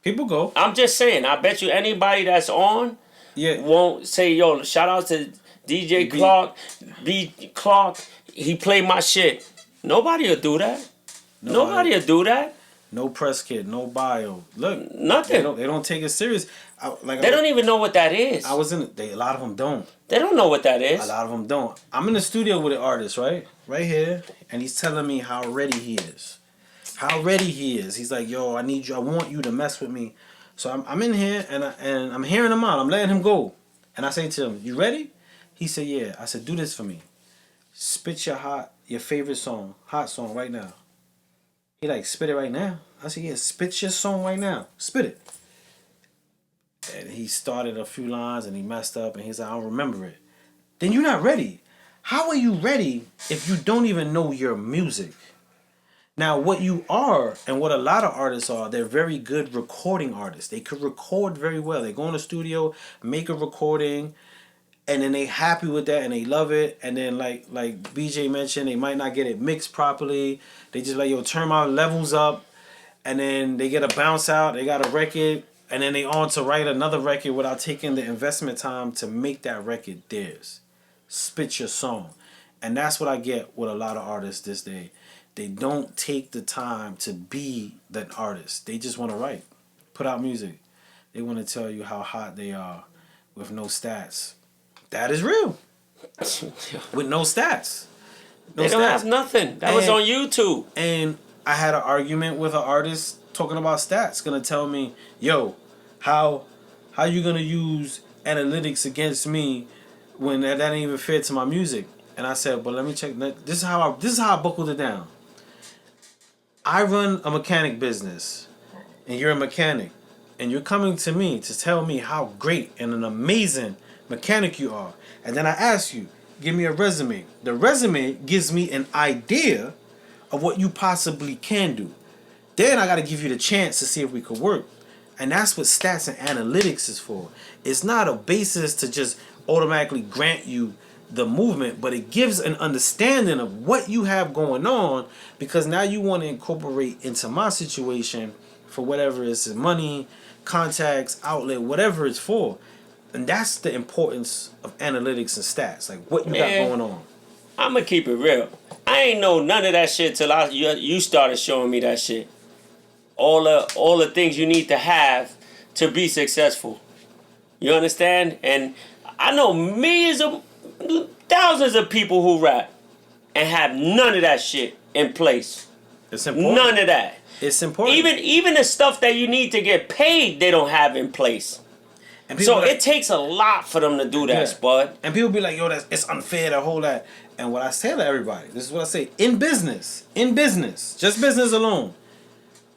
People go. I'm just saying. I bet you anybody that's on won't say, yo, shout out to DJ Clark, B Clark. He played my shit. Nobody will do that. Nobody will do that. No press kit, no bio. Look, nothing. They don't take it serious. They don't even know what that is. A lot of them don't. They don't know what that is. A lot of them don't. I'm in the studio with an artist, right here, and he's telling me how ready he is. He's like, yo, I want you to mess with me. So I'm in here and I'm hearing him out. I'm letting him go, and I say to him, you ready? He said, yeah. I said, do this for me. Spit your favorite song, hot song right now. He like, spit it right now. I said, yeah, spit your song right now. Spit it. And he started a few lines and he messed up and he's like, I don't remember it. Then you're not ready. How are you ready if you don't even know your music? Now, what you are and what a lot of artists are, they're very good recording artists. They could record very well. They go in the studio, make a recording, and then they happy with that and they love it. And then like BJ mentioned, they might not get it mixed properly. They just like, yo, turn my levels up, and then they get a bounce out. They got a record, and then they on to write another record without taking the investment time to make that record theirs. Spit your song. And that's what I get with a lot of artists this day. They don't take the time to be that artist. They just want to write, put out music. They want to tell you how hot they are with no stats. That is real. With no stats. They don't have nothing. That was on YouTube. And I had an argument with an artist talking about stats. Gonna tell me, yo, how you gonna use analytics against me when that ain't even fair to my music? And I said, but let me check. This is how I buckled it down. I run a mechanic business, and you're a mechanic, and you're coming to me to tell me how great and an amazing mechanic you are. And then I ask you, give me a resume. The resume gives me an idea of what you possibly can do. Then I got to give you the chance to see if we could work. And that's what stats and analytics is for. It's not a basis to just automatically grant you the movement, but it gives an understanding of what you have going on, because now you want to incorporate into my situation for whatever it's money, contacts, outlet, whatever it's for. And that's the importance of analytics and stats, like what you got going on. I'm gonna keep it real. I ain't know none of that shit till you started showing me that shit. All the things you need to have to be successful. You understand? And I know millions of thousands of people who rap and have none of that shit in place. It's important. None of that. It's important. Even the stuff that you need to get paid, they don't have in place. So it takes a lot for them to do that, Spud. And people be like, yo, it's unfair to hold that. And what I say to everybody, this is what I say, in business, just business alone,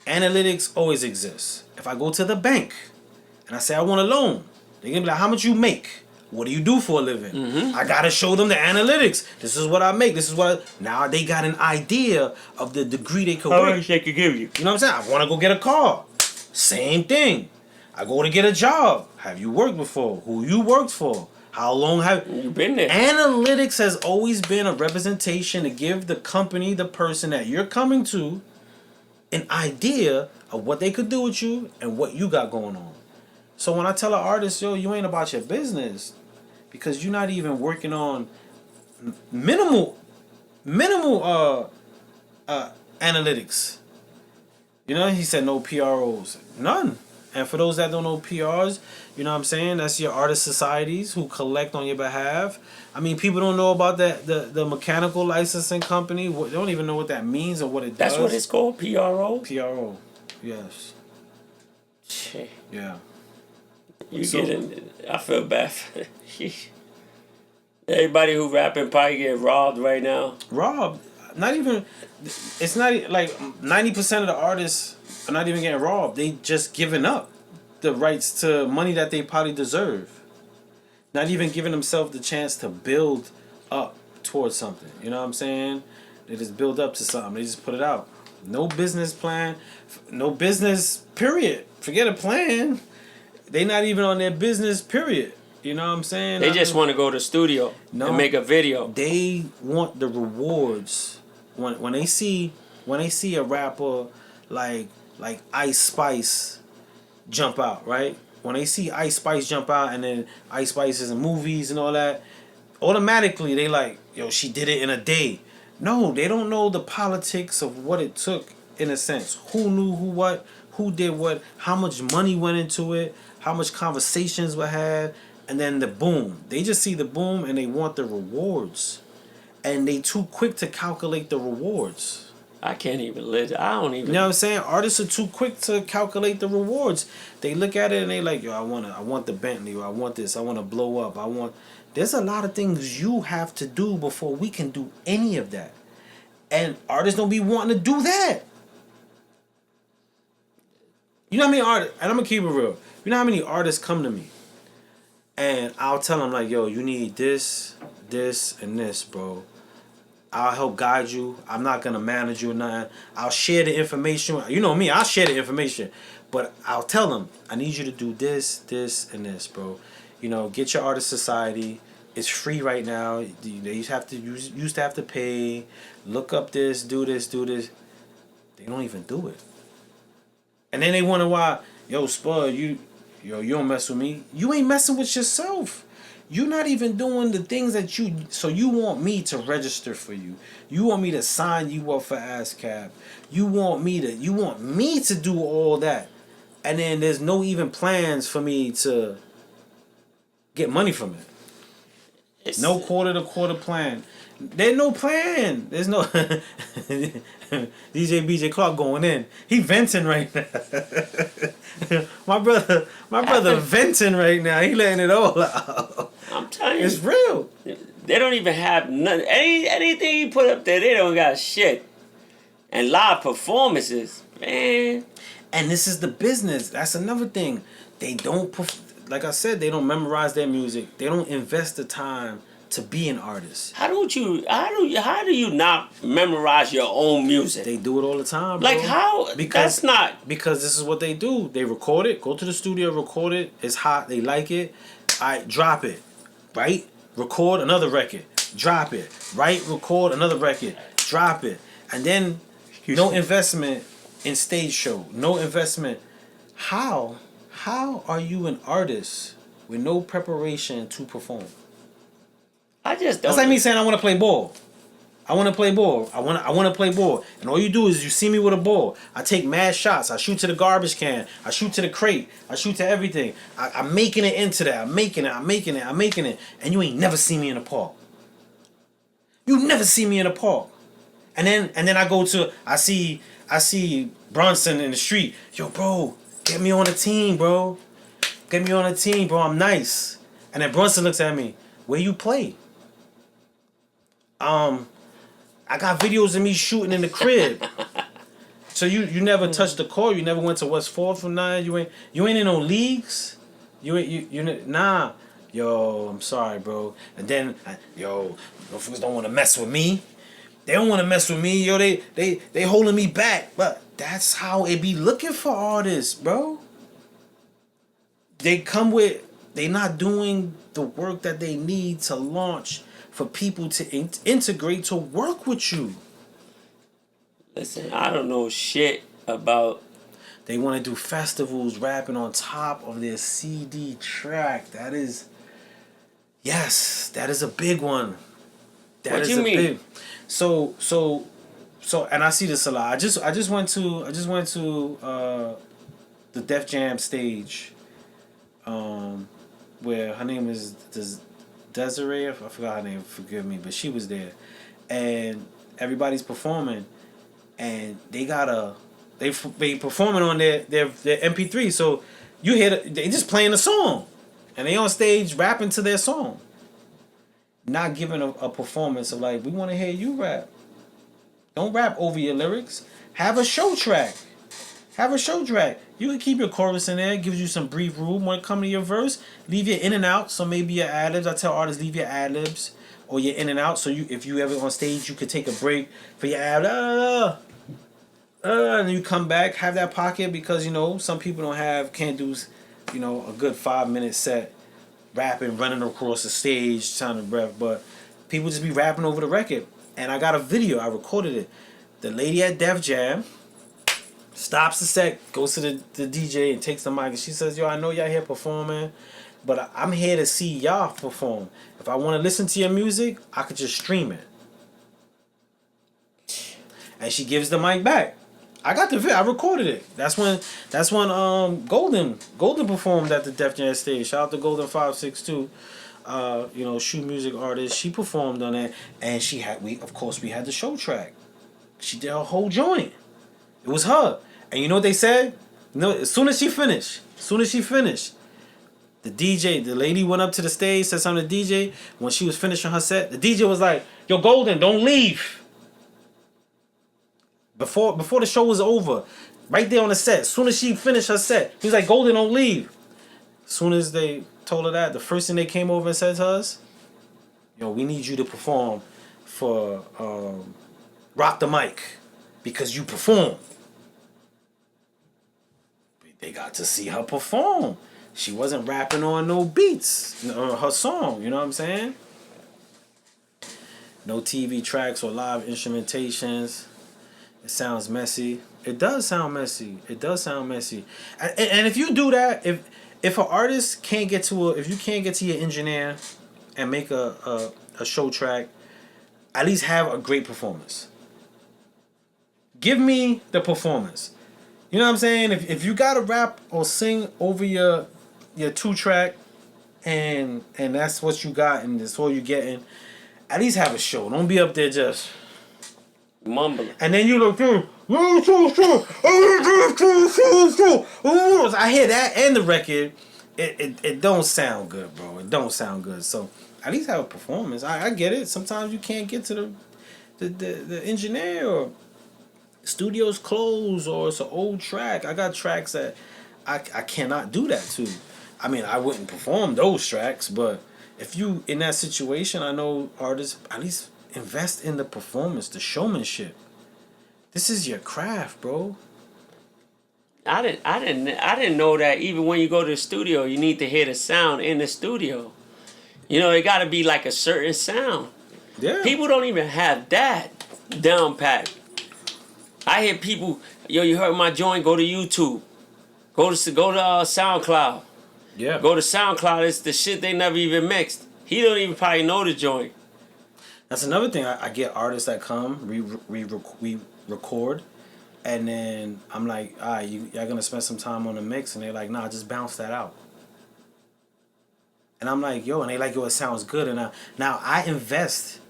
analytics always exists. If I go to the bank and I say I want a loan, they're going to be like, how much you make? What do you do for a living? Mm-hmm. I got to show them the analytics. This is what I make. Now they got an idea of the degree they could work. How much they could give you. You know what I'm saying? I want to go get a car. Same thing. I go to get a job. Have you worked before? Who you worked for? How long have you been there? Analytics has always been a representation to give the company, the person that you're coming to, an idea of what they could do with you and what you got going on. So when I tell an artist, yo, you ain't about your business, because you're not even working on minimal analytics. You know, he said no PROs. None. And for those that don't know PRs, you know what I'm saying? That's your artist societies who collect on your behalf. I mean, people don't know about that the mechanical licensing company. They don't even know what that means or what it does. That's what it's called, PRO? PRO, yes. Shit. Yeah. I feel bad for everybody who rapping probably get robbed right now. Robbed? Not even, it's not like 90% of the artists are not even getting robbed. They just giving up the rights to money that they probably deserve. Not even giving themselves the chance to build up towards something. You know what I'm saying? They just build up to something. They just put it out. No business plan. No business, period. Forget a plan. They not even on their business, period. You know what I'm saying? They just want to go to the studio and make a video. They want the rewards. When they see a rapper like Ice Spice jump out, right? When they see Ice Spice jump out and then Ice Spice is in movies and all that, automatically they like, yo, she did it in a day. No, they don't know the politics of what it took, in a sense. Who knew who did what, how much money went into it, how much conversations were had, and then the boom. They just see the boom and they want the rewards. And they too quick to calculate the rewards. I can't even live. I don't even. You know what I'm saying? Artists are too quick to calculate the rewards. They look at it and they like, yo, I want the Bentley, or I want this, I want to blow up, I want. There's a lot of things you have to do before we can do any of that, and artists don't be wanting to do that. You know how many artists? And I'm gonna keep it real. You know how many artists come to me, and I'll tell them like, yo, you need this, this, and this, bro. I'll help guide you. I'm not gonna manage you or nothing. I'll share the information. You know me, I'll share the information. But I'll tell them, I need you to do this, this, and this, bro. You know, get your artist society. It's free right now. They used to have to pay. Look up this, do this, do this. They don't even do it. And then they wonder why, yo, Spud, you don't mess with me. You ain't messing with yourself. You're not even doing the things that so you want me to register for you. You want me to sign you up for ASCAP. You want me to do all that. And then there's no even plans for me to get money from it. No quarter to quarter plan. There's no plan. There's no DJ BJ Clark going in. He venting right now. my brother venting right now. He letting it all out. I'm telling you, it's real. They don't even have nothing. Anything you put up there, they don't got shit. And live performances, man. And this is the business. That's another thing. They don't, like I said, they don't memorize their music. They don't invest the time to be an artist. How do you not memorize your own music? They do it all the time, bro. Like how? Because that's not. Because this is what they do. They record it, go to the studio, record it. It's hot. They like it. I drop it, right? Record another record, drop it, right? Record another record, drop it, and then no investment in stage show, no investment. How are you an artist with no preparation to perform? I just don't. That's like me saying I want to play ball. I want to play ball. I want to play ball. And all you do is you see me with a ball. I take mad shots. I shoot to the garbage can. I shoot to the crate. I shoot to everything. I'm making it into that. I'm making it. And you ain't never see me in the park. You never see me in the park. And then I see Bronson in the street. Yo, bro, get me on the team, bro. Get me on the team, bro. I'm nice. And then Bronson looks at me. Where you play? I got videos of me shooting in the crib. So you never touched the court. You never went to West 4th from 9. You ain't in no leagues. Nah. Yo, I'm sorry, bro. And then motherfuckers don't want to mess with me. They don't want to mess with me. Yo, they holding me back. But that's how it be looking for artists, bro. They not doing the work that they need to launch for people to integrate to work with you. Listen, I don't know shit about. They want to do festivals rapping on top of their CD track. That is a big one. What do you mean? So, and I see this a lot. I just went to the Def Jam stage, where her name is Desiree. I forgot her name. Forgive me, but she was there, and everybody's performing, and they performing on their MP3. So you hear they just playing a song, and they on stage rapping to their song. Not giving a performance of like, we want to hear you rap. Don't rap over your lyrics. Have a show track. You can keep your chorus in there. It gives you some brief room. When it comes to your verse, leave your in and out. So maybe your ad libs. I tell artists, leave your ad libs or your in and out. So if you ever on stage, you could take a break for your ad. And you come back, have that pocket, because some people can't do a good 5-minute set rapping, running across the stage, trying to rap, but people just be rapping over the record. And I got a video, I recorded it. The lady at Def Jam stops the set, goes to the DJ and takes the mic, and she says, yo, I know y'all here performing, but I'm here to see y'all perform. If I want to listen to your music, I could just stream it. And she gives the mic back. I got the video. I recorded it. That's when Golden performed at the Def Jam stage. Shout out to Golden 562. Shoe music artist. She performed on that, and we had the show track. She did her whole joint. It was her. And you know what they said? No, as soon as she finished, the DJ, the lady went up to the stage, said something to the DJ. When she was finishing her set, the DJ was like, "Yo, Golden, don't leave." Before the show was over, right there on the set, as soon as she finished her set, he was like, "Golden, don't leave." As soon as they told her that, the first thing they came over and said to us, "Yo, we need you to perform for Rock the Mic because you perform." They got to see her perform. She wasn't rapping on no beats, her song, you know what I'm saying? No TV tracks or live instrumentations. It sounds messy. It does sound messy. And if you do that, if an artist can't get to if you can't get to your engineer and make a show track, at least have a great performance. Give me the performance. You know what I'm saying? If you gotta rap or sing over your 2-track and that's what you got and that's all you're getting, at least have a show. Don't be up there just mumbling. and then you look through. I hear that and the record. It don't sound good, bro. It don't sound good. So at least have a performance. I get it. Sometimes you can't get to the engineer or studio's closed or it's an old track. I got tracks that I cannot do that to. I mean, I wouldn't perform those tracks, but if you in that situation, I know artists at least invest in the performance, the showmanship. This is your craft, bro. I didn't know that even when you go to the studio, you need to hear the sound in the studio. You know, it got to be like a certain sound. Yeah. People don't even have that down pat. I hear people, yo, you heard my joint? Go to YouTube. Go to SoundCloud. Yeah. Go to SoundCloud. It's the shit they never even mixed. He don't even probably know the joint. That's another thing. I get artists that come, we record, and then I'm like, all right, y'all gonna spend some time on the mix, and they're like, nah, just bounce that out. And I'm like, yo, and they like, yo, it sounds good, and now I invest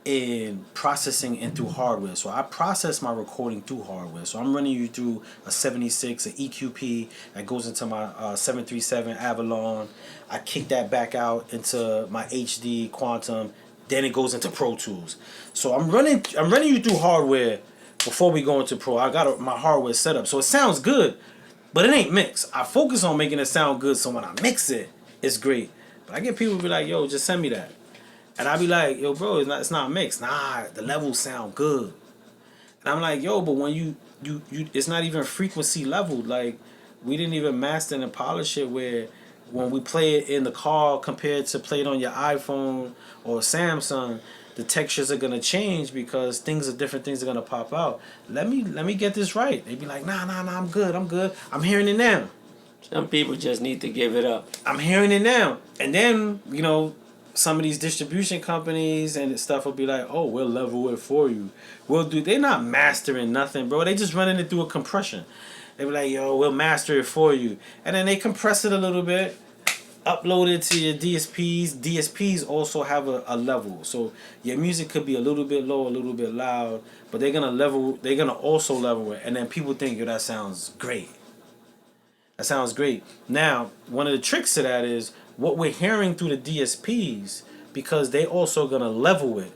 in processing and through hardware. So I process my recording through hardware. So I'm running you through a 76, an EQP that goes into my 737 Avalon. I kick that back out into my HD Quantum. Then it goes into Pro Tools. So I'm running you through hardware before we go into Pro. I got my hardware set up. So it sounds good, but it ain't mixed. I focus on making it sound good, so when I mix it, it's great. But I get people who be like, yo, just send me that. And I be like, yo, bro, it's not mixed. Nah, the levels sound good. And I'm like, yo, but when you it's not even frequency leveled. Like, we didn't even master and polish it where when we play it in the car compared to play it on your iPhone or Samsung, the textures are gonna change because different things are gonna pop out. Let me get this right. They be like, nah, I'm good. I'm hearing it now. Some people just need to give it up. I'm hearing it now. And then, you know, some of these distribution companies and stuff will be like, oh, we'll level it for you. They're not mastering nothing, bro. They just running it through a compression. They be like, yo, we'll master it for you. And then they compress it a little bit, upload it to your DSPs. DSPs also have a level. So your music could be a little bit low, a little bit loud, but they're gonna also level it. And then people think, yo, that sounds great. That sounds great. Now, one of the tricks to that is what we're hearing through the DSPs, because they also gonna level it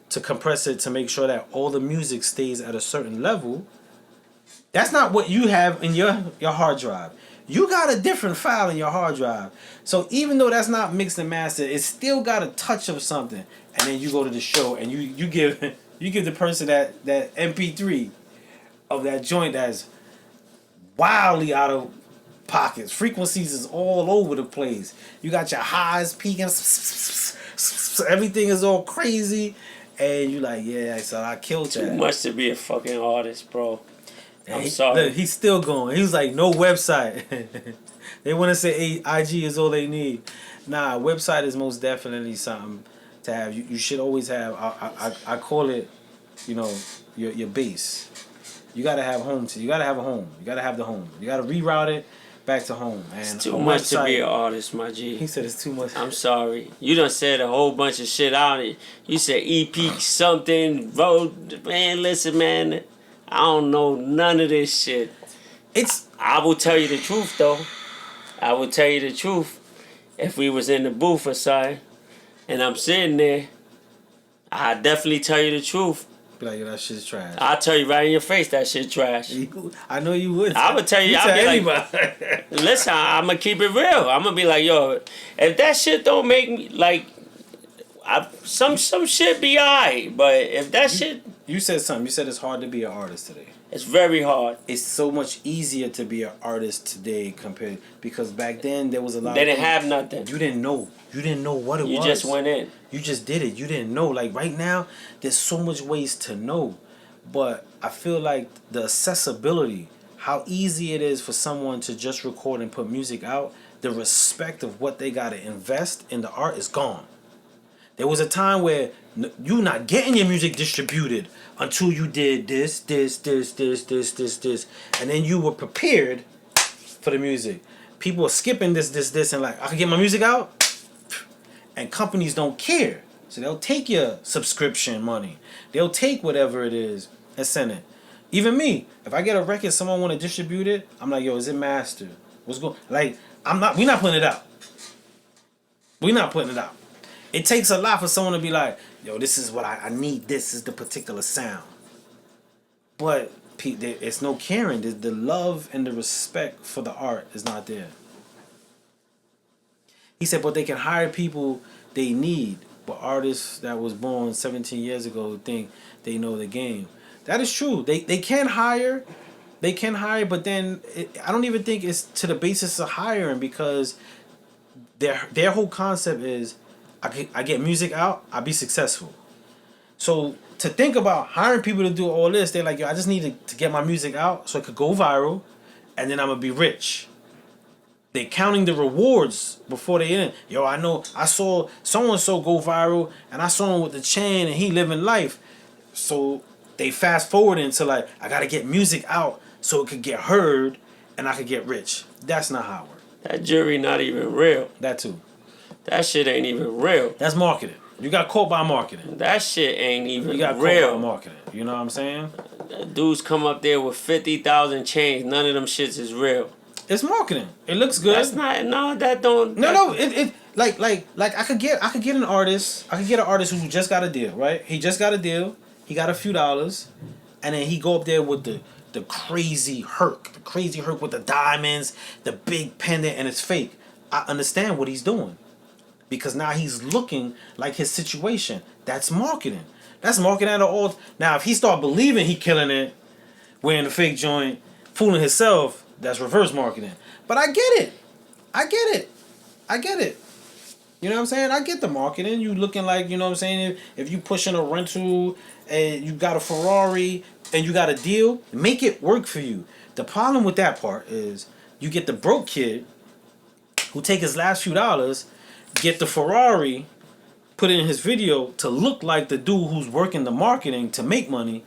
to compress it to make sure that all the music stays at a certain level. That's not what you have in your hard drive. You got a different file in your hard drive. So even though that's not mixed and mastered, it's still got a touch of something. And then you go to the show and you give the person that MP3 of that joint that's wildly out of pockets. Frequencies is all over the place. You got your highs peaking, everything is all crazy, and you like, yeah, so I killed that. Too much to be a fucking artist, bro. I'm sorry. sorry. He's still going. He was like, no website. They want to say IG is all they need. Nah, website is most definitely something to have. You should always have. I call it, you know, your base. You gotta have home. You gotta have a home. You gotta have the home. You gotta reroute it. back to home. And It's too much to be an artist, my G. He said it's too much. I'm sorry. You done said a whole bunch of shit out of it. You said EP something, bro. Man, listen, man. I don't know none of this shit. I will tell you the truth, though. I will tell you the truth. If we was in the booth or something, and I'm sitting there, I'd definitely tell you the truth. Be like, yo, that shit's trash. I'll tell you right in your face that shit trash. I know you would. I would tell you. I'll be like, listen, I'm gonna keep it real. I'm gonna be like, yo, if that shit don't make me like, some shit be alright, but if that shit, you said something. You said it's hard to be an artist today. It's very hard. It's so much easier to be an artist today compared because back then there was a lot. They didn't have nothing. You didn't know. You didn't know what it was. You just went in. You just did it. You didn't know. Like right now, there's so much ways to know, but I feel like the accessibility, how easy it is for someone to just record and put music out, the respect of what they gotta invest in the art is gone. There was a time where you not getting your music distributed until you did this, and then you were prepared for the music. People are skipping this, and like, I can get my music out, and companies don't care. So they'll take your subscription money. They'll take whatever it is and send it. Even me, if I get a record, someone want to distribute it, I'm like, yo, is it mastered? What's going? Like, we're not putting it out. We're not putting it out. It takes a lot for someone to be like, yo, this is what I need. This is the particular sound. But it's no caring. The love and the respect for the art is not there. He said, but they can hire people they need. But artists that was born 17 years ago think they know the game. That is true. They can hire. They can hire, but then I don't even think it's to the basis of hiring because their whole concept is, I get music out, I'll be successful. So to think about hiring people to do all this, they're like, yo, I just need to get my music out so it could go viral, and then I'm gonna be rich. They're counting the rewards before they in. Yo, I saw so-and-so go viral, and I saw him with the chain, and he living life. So they fast forward into like, I gotta get music out so it could get heard, and I could get rich. That's not how it works. That jury not even real. That too. That shit ain't even real. That's marketing. You got caught by marketing. That shit ain't even real. You got caught by marketing. You know what I'm saying? Dudes come up there with 50,000 chains. None of them shits is real. It's marketing. It looks good. That's not. No, that don't. No. It like I could get an artist. I could get an artist who just got a deal. Right? He just got a deal. He got a few dollars, and then he go up there with the crazy Herc, with the diamonds, the big pendant, and it's fake. I understand what he's doing. Because now he's looking like his situation. That's marketing. That's marketing at all. Now, if he start believing he killing it, wearing the fake joint, fooling himself, that's reverse marketing. But I get it. You know what I'm saying? I get the marketing. You looking like, you know what I'm saying? If you pushing a rental and you got a Ferrari and you got a deal, make it work for you. The problem with that part is you get the broke kid who take his last few dollars, get the Ferrari, put it in his video to look like the dude who's working the marketing to make money.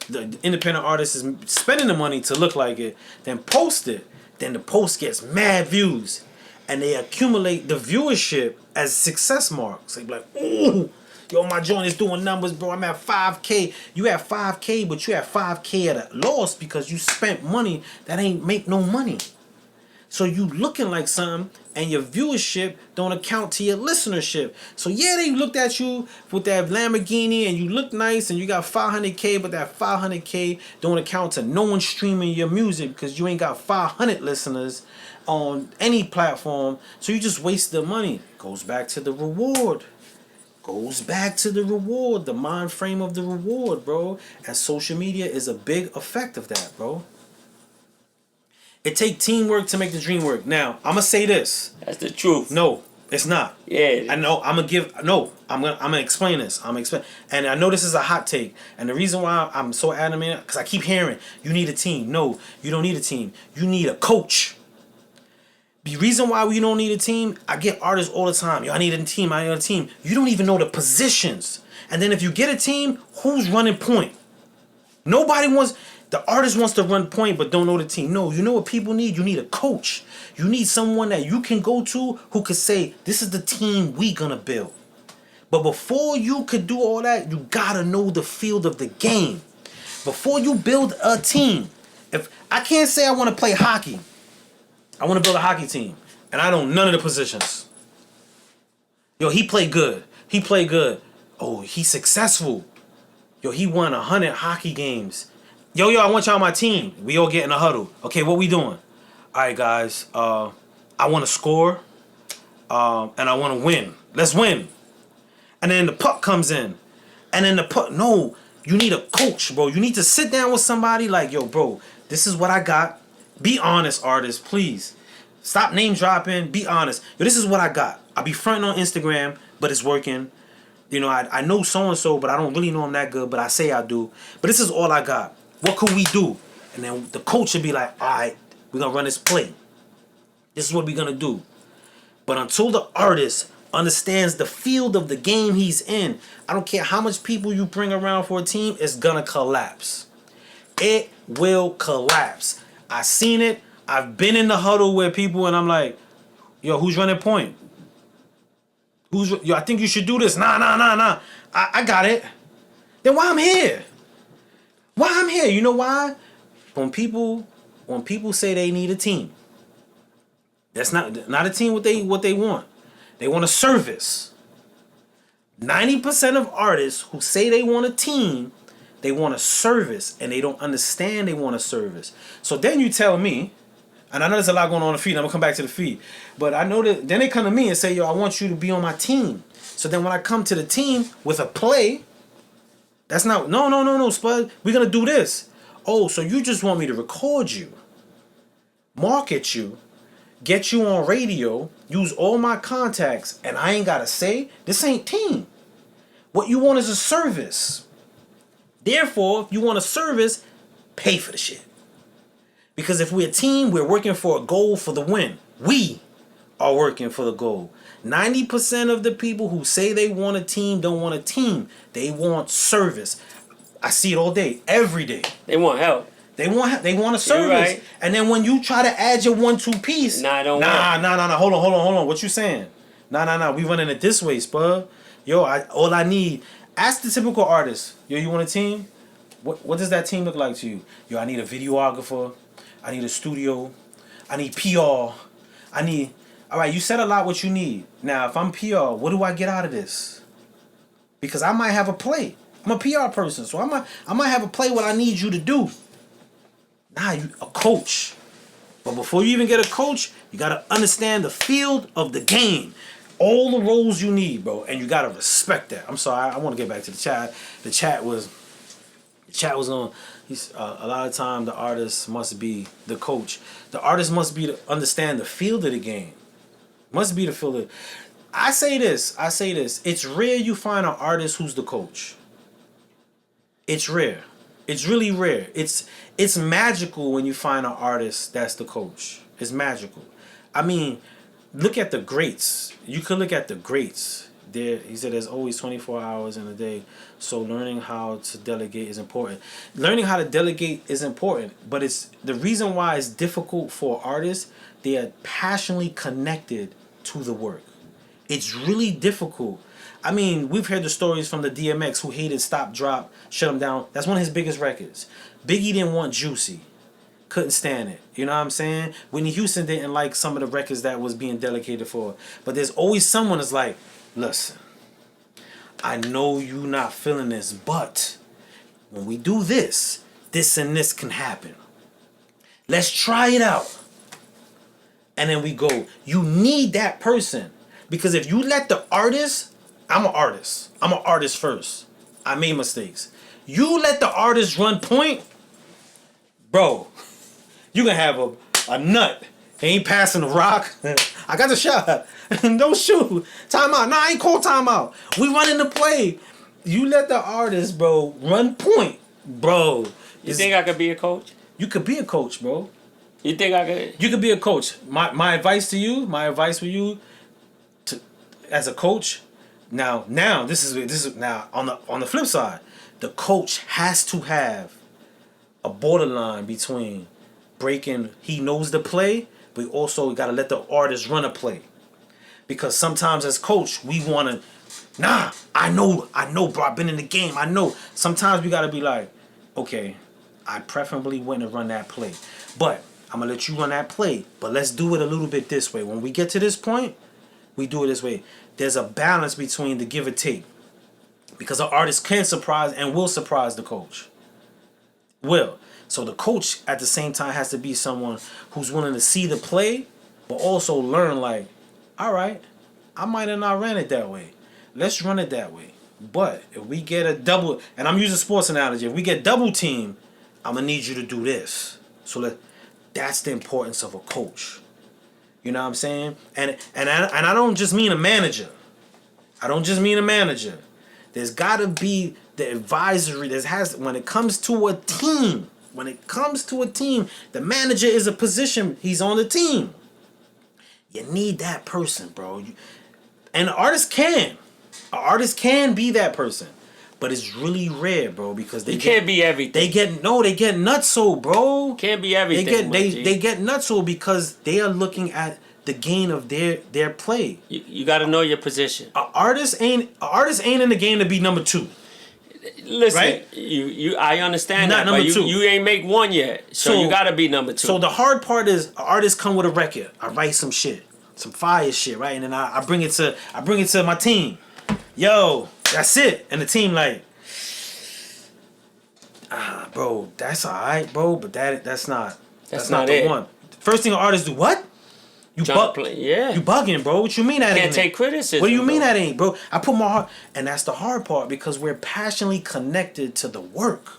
The independent artist is spending the money to look like it, then post it. Then the post gets mad views. And they accumulate the viewership as success marks. They be like, ooh, yo, my joint is doing numbers, bro. I'm at 5K. You at 5K, but you at 5K at a loss because you spent money that ain't make no money. So you looking like something, and your viewership don't account to your listenership. So yeah, they looked at you with that Lamborghini, and you look nice, and you got 500K, but that 500K don't account to no one streaming your music because you ain't got 500 listeners on any platform. So you just waste the money. Goes back to the reward. The mind frame of the reward, bro. And social media is a big effect of that, bro. It take teamwork to make the dream work. Now, I'm gonna say this. That's the truth. No, it's not. Yeah. I know. I'm gonna explain this. And I know this is a hot take. And the reason why I'm so adamant, because I keep hearing you need a team. No, you don't need a team. You need a coach. The reason why we don't need a team, I get artists all the time. Yo, I need a team. You don't even know the positions. And then if you get a team, who's running point? Nobody wants. The artist wants to run point but don't know the team. No, you know what people need? You need a coach. You need someone that you can go to who could say, this is the team we gonna build. But before you could do all that, you gotta know the field of the game. Before you build a team, if I can't say I want to play hockey, I want to build a hockey team, and I don't none of the positions. Yo, he played good. He played good. Oh, he's successful. Yo, he won 100 hockey games. Yo, I want y'all on my team. We all get in a huddle. Okay, what we doing? All right, guys. I want to score, and I want to win. Let's win. And then the puck comes in, and then the puck. No, you need a coach, bro. You need to sit down with somebody like, yo, bro, this is what I got. Be honest, artist, please. Stop name dropping. Be honest. Yo, this is what I got. I be fronting on Instagram, but it's working. You know, I know so-and-so, but I don't really know him that good, but I say I do. But this is all I got. What could we do? And then the coach should be like, all right, we're going to run this play. This is what we're going to do. But until the artist understands the field of the game he's in, I don't care how much people you bring around for a team, it's going to collapse. It will collapse. I seen it. I've been in the huddle with people and I'm like, yo, who's running point? Yo, I think you should do this. Nah. I got it. Then why I'm here? Why I'm here? You know why? When people say they need a team, that's not a team what they want. They want a service. 90% of artists who say they want a team, they want a service, and they don't understand they want a service. So then you tell me, and I know there's a lot going on the feed. I'm gonna come back to the feed, but I know that then they come to me and say, "Yo, I want you to be on my team." So then when I come to the team with a play, that's not no, Spud. We're gonna do this. Oh, so you just want me to record you, market you, get you on radio, use all my contacts, and I ain't gotta say this ain't team. What you want is a service. Therefore, if you want a service, pay for the shit. Because if we're a team, we're working for a goal for the win. We are working for the goal. 90% of the people who say they want a team don't want a team. They want service. I see it all day, every day. They want help. They want a service. Right. And then when you try to add your 1-2 piece, Nah, don't work. Hold on. What you saying? Nah. We running it this way, Spud. Yo, all I need. Ask the typical artist. Yo, you want a team? What does that team look like to you? Yo, I need a videographer. I need a studio. I need PR. All right, you said a lot what you need. Now, if I'm PR, what do I get out of this? Because I might have a play. I'm a PR person, so I might have a play what I need you to do. Nah, you a coach. But before you even get a coach, you got to understand the field of the game. All the roles you need, bro, and you got to respect that. I'm sorry, I want to get back to the chat. The chat was on. A lot of time the artist must be the coach. The artist must be to understand the field of the game. Must be the field of. I say this. It's rare you find an artist who's the coach. It's rare. It's really rare. It's magical when you find an artist that's the coach. It's magical. I mean, look at the greats. You could look at the greats. He said there's always 24 hours in a day, so learning how to delegate is important. Learning how to delegate is important, but it's the reason why it's difficult for artists. They are passionately connected to the work. It's really difficult. I mean, we've heard the stories from the DMX who hated Stop Drop, shut him down. That's one of his biggest records. Biggie didn't want Juicy. Couldn't stand it. You know what I'm saying? Whitney Houston didn't like some of the records that was being dedicated for. But there's always someone that's like, listen, I know you not feeling this, but when we do this, this and this can happen. Let's try it out. And then we go. You need that person. Because if you let the artist, I'm an artist first. I made mistakes. You let the artist run point, bro, you gonna have a nut. He ain't passing the rock. I got the shot. Don't shoot. Timeout. Nah, I ain't call timeout. We running the play. You let the artist, bro, run point, bro. You think I could be a coach? You could be a coach, bro. You think I could? You could be a coach. My advice to you, for you, as a coach. Now this is now on the flip side, the coach has to have a borderline between breaking. He knows the play, but we also got to let the artist run a play. Because sometimes as coach, we want to, I know, bro, I've been in the game, I know. Sometimes we got to be like, okay, I preferably wouldn't run that play. But I'm going to let you run that play, but let's do it a little bit this way. When we get to this point, we do it this way. There's a balance between the give or take. Because an artist can surprise and will surprise the coach. Will. So the coach at the same time has to be someone who's willing to see the play, but also learn like, all right, I might have not ran it that way. Let's run it that way. But if we get a double, and I'm using sports analogy, if we get double team, I'm going to need you to do this. So that's the importance of a coach. You know what I'm saying? And I don't just mean a manager. I don't just mean a manager. There's got to be the advisory. When it comes to a team, the manager is a position. He's on the team. You need that person, bro. And an artist can be that person, but it's really rare, bro, because they can't be everything. They get nutso, bro. Can't be everything. They get nutso because they are looking at the gain of their play. You got to know your position. An artist ain't in the game to be number 2. Listen, right? I understand Not that, number but 2. you ain't make one yet, so you got to be number 2. So the hard part is, artists come with a record. I write some shit, some fire shit, right, and then I bring it to my team. Yo, that's it, and the team like, bro, that's alright, bro, but that's not the one. First thing an artist do, what? You bugging, bro. What you mean that ain't? Can't take criticism. What do you mean that ain't, bro? I put my heart, and that's the hard part because we're passionately connected to the work.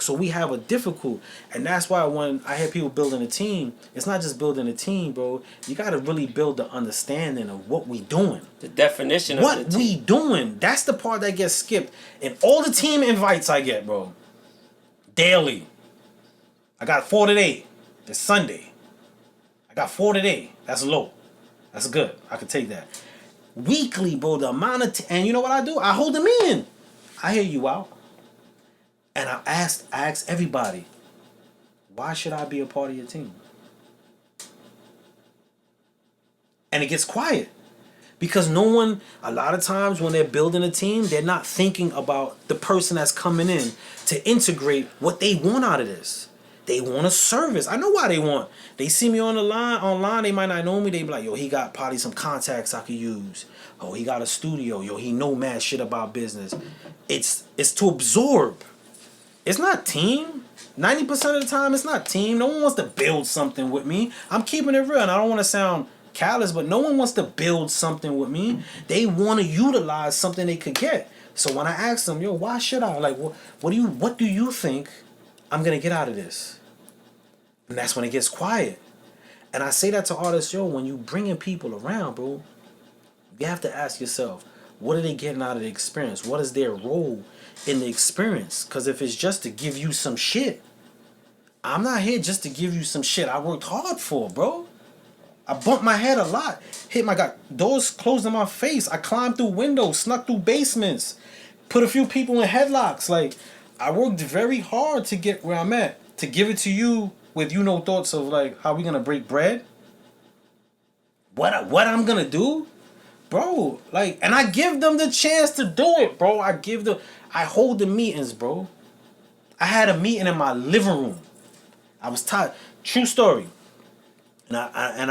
So we have a difficult, and that's why when I hear people building a team, it's not just building a team, bro. You got to really build the understanding of what we doing. The definition of what we doing. That's the part that gets skipped. And all the team invites I get, bro, daily. I got 4 today. It's Sunday. I got 4 today. That's low. That's good. I can take that. Weekly, bro, the amount of and you know what I do? I hold them in. I hear you out. And I ask everybody, why should I be a part of your team? And it gets quiet. Because a lot of times when they're building a team, they're not thinking about the person that's coming in to integrate what they want out of this. They want a service. I know why they want. They see me online, they might not know me. They be like, yo, he got probably some contacts I could use. Oh, he got a studio. Yo, he know mad shit about business. It's to absorb. It's not team. 90% of the time, it's not team. No one wants to build something with me. I'm keeping it real, and I don't want to sound callous, but no one wants to build something with me. They want to utilize something they could get. So when I ask them, yo, why should I? Like, what do you think I'm gonna get out of this? And that's when it gets quiet. And I say that to artists, yo, when you bringing people around, bro, you have to ask yourself, what are they getting out of the experience? What is their role in the experience? Because if it's just to give you some shit, I'm not here just to give you some shit I worked hard for, bro. I bumped my head a lot. Got doors closed in my face. I climbed through windows, snuck through basements, put a few people in headlocks. Like, I worked very hard to get where I'm at. To give it to you with thoughts of like how we gonna break bread. What I'm gonna do, bro? Like, and I give them the chance to do it, bro. I hold the meetings, bro. I had a meeting in my living room. I was tired. True story. And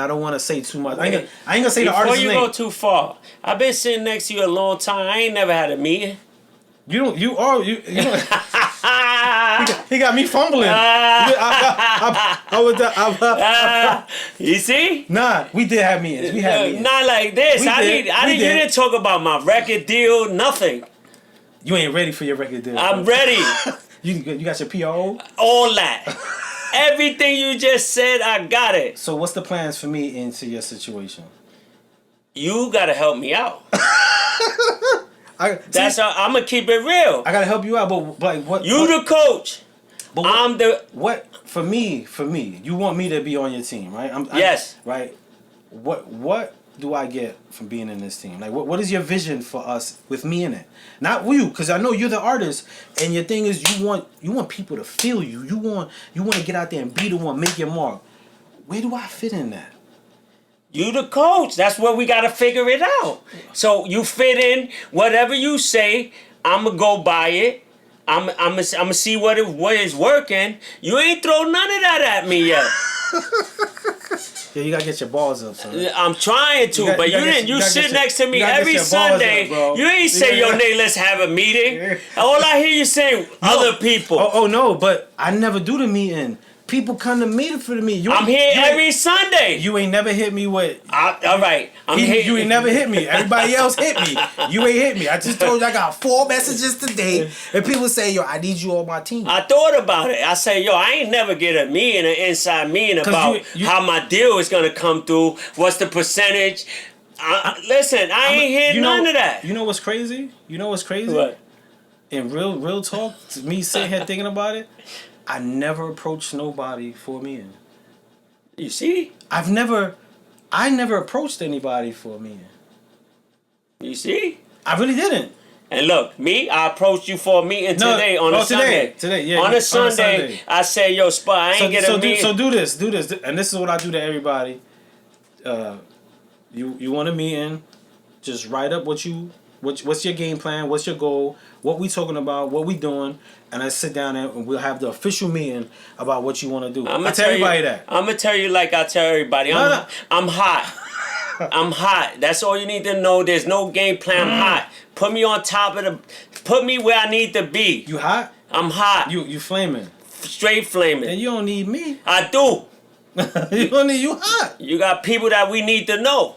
I don't want to say too much. I ain't gonna say the artist's name. Before you go too far, I've been sitting next to you a long time. I ain't never had a meeting. You don't. He got me fumbling. You see? Nah, we did have meetings. We had meetings. Not like this. You didn't talk about my record deal. Nothing. You ain't ready for your record deal. I'm ready. You got your PRO? All that. Everything you just said, I got it. So what's the plans for me into your situation? You gotta help me out. I'm gonna keep it real. I gotta help you out, but like what? The coach. But I'm the what for me. You want me to be on your team, right? Yes. Right. What do I get from being in this team? Like, what is your vision for us with me in it? Not you, because I know you're the artist, and your thing is you want people to feel you. You want to get out there and be the one, make your mark. Where do I fit in that? You the coach. That's where we gotta figure it out. So you fit in whatever you say. I'ma go by it. I'ma see what is working. You ain't throw none of that at me yet. Yeah, you gotta get your balls up, son. I'm trying to, but you didn't. You sit next to me every Sunday. You ain't say, yo, Nate, let's have a meeting. All I hear you saying, other people. Oh no, but I never do the meeting. People come to me for the meeting. I'm here every Sunday. You ain't never hit me with. All right, you ain't never hit me. Everybody else hit me. You ain't hit me. I just told you I got 4 messages today, and people say, yo, I need you on my team. I thought about it. I say, yo, I ain't never get an inside meeting about how my deal is gonna come through. What's the percentage? Listen, I ain't hear none of that. You know what's crazy? What? In real talk, me sitting here thinking about it, I never approached nobody for a meeting. You see? I never approached anybody for a meeting. You see? I really didn't. And look, me, I approached you for a meeting today on a Sunday. Today, yeah. On a Sunday, I say, yo, Spot, I ain't get a meeting. So do this. And this is what I do to everybody. You want a meeting, just write up what's your game plan, what's your goal, what we talking about, what we doing, and I sit down and we'll have the official meeting about what you want to do. I tell everybody that. I'm going to tell you like I tell everybody. I'm hot. I'm hot. That's all you need to know. There's no game plan. I'm hot. Put me on top of put me where I need to be. You hot? I'm hot. You flaming. Straight flaming. And you don't need me. I do. you hot. You got people that we need to know.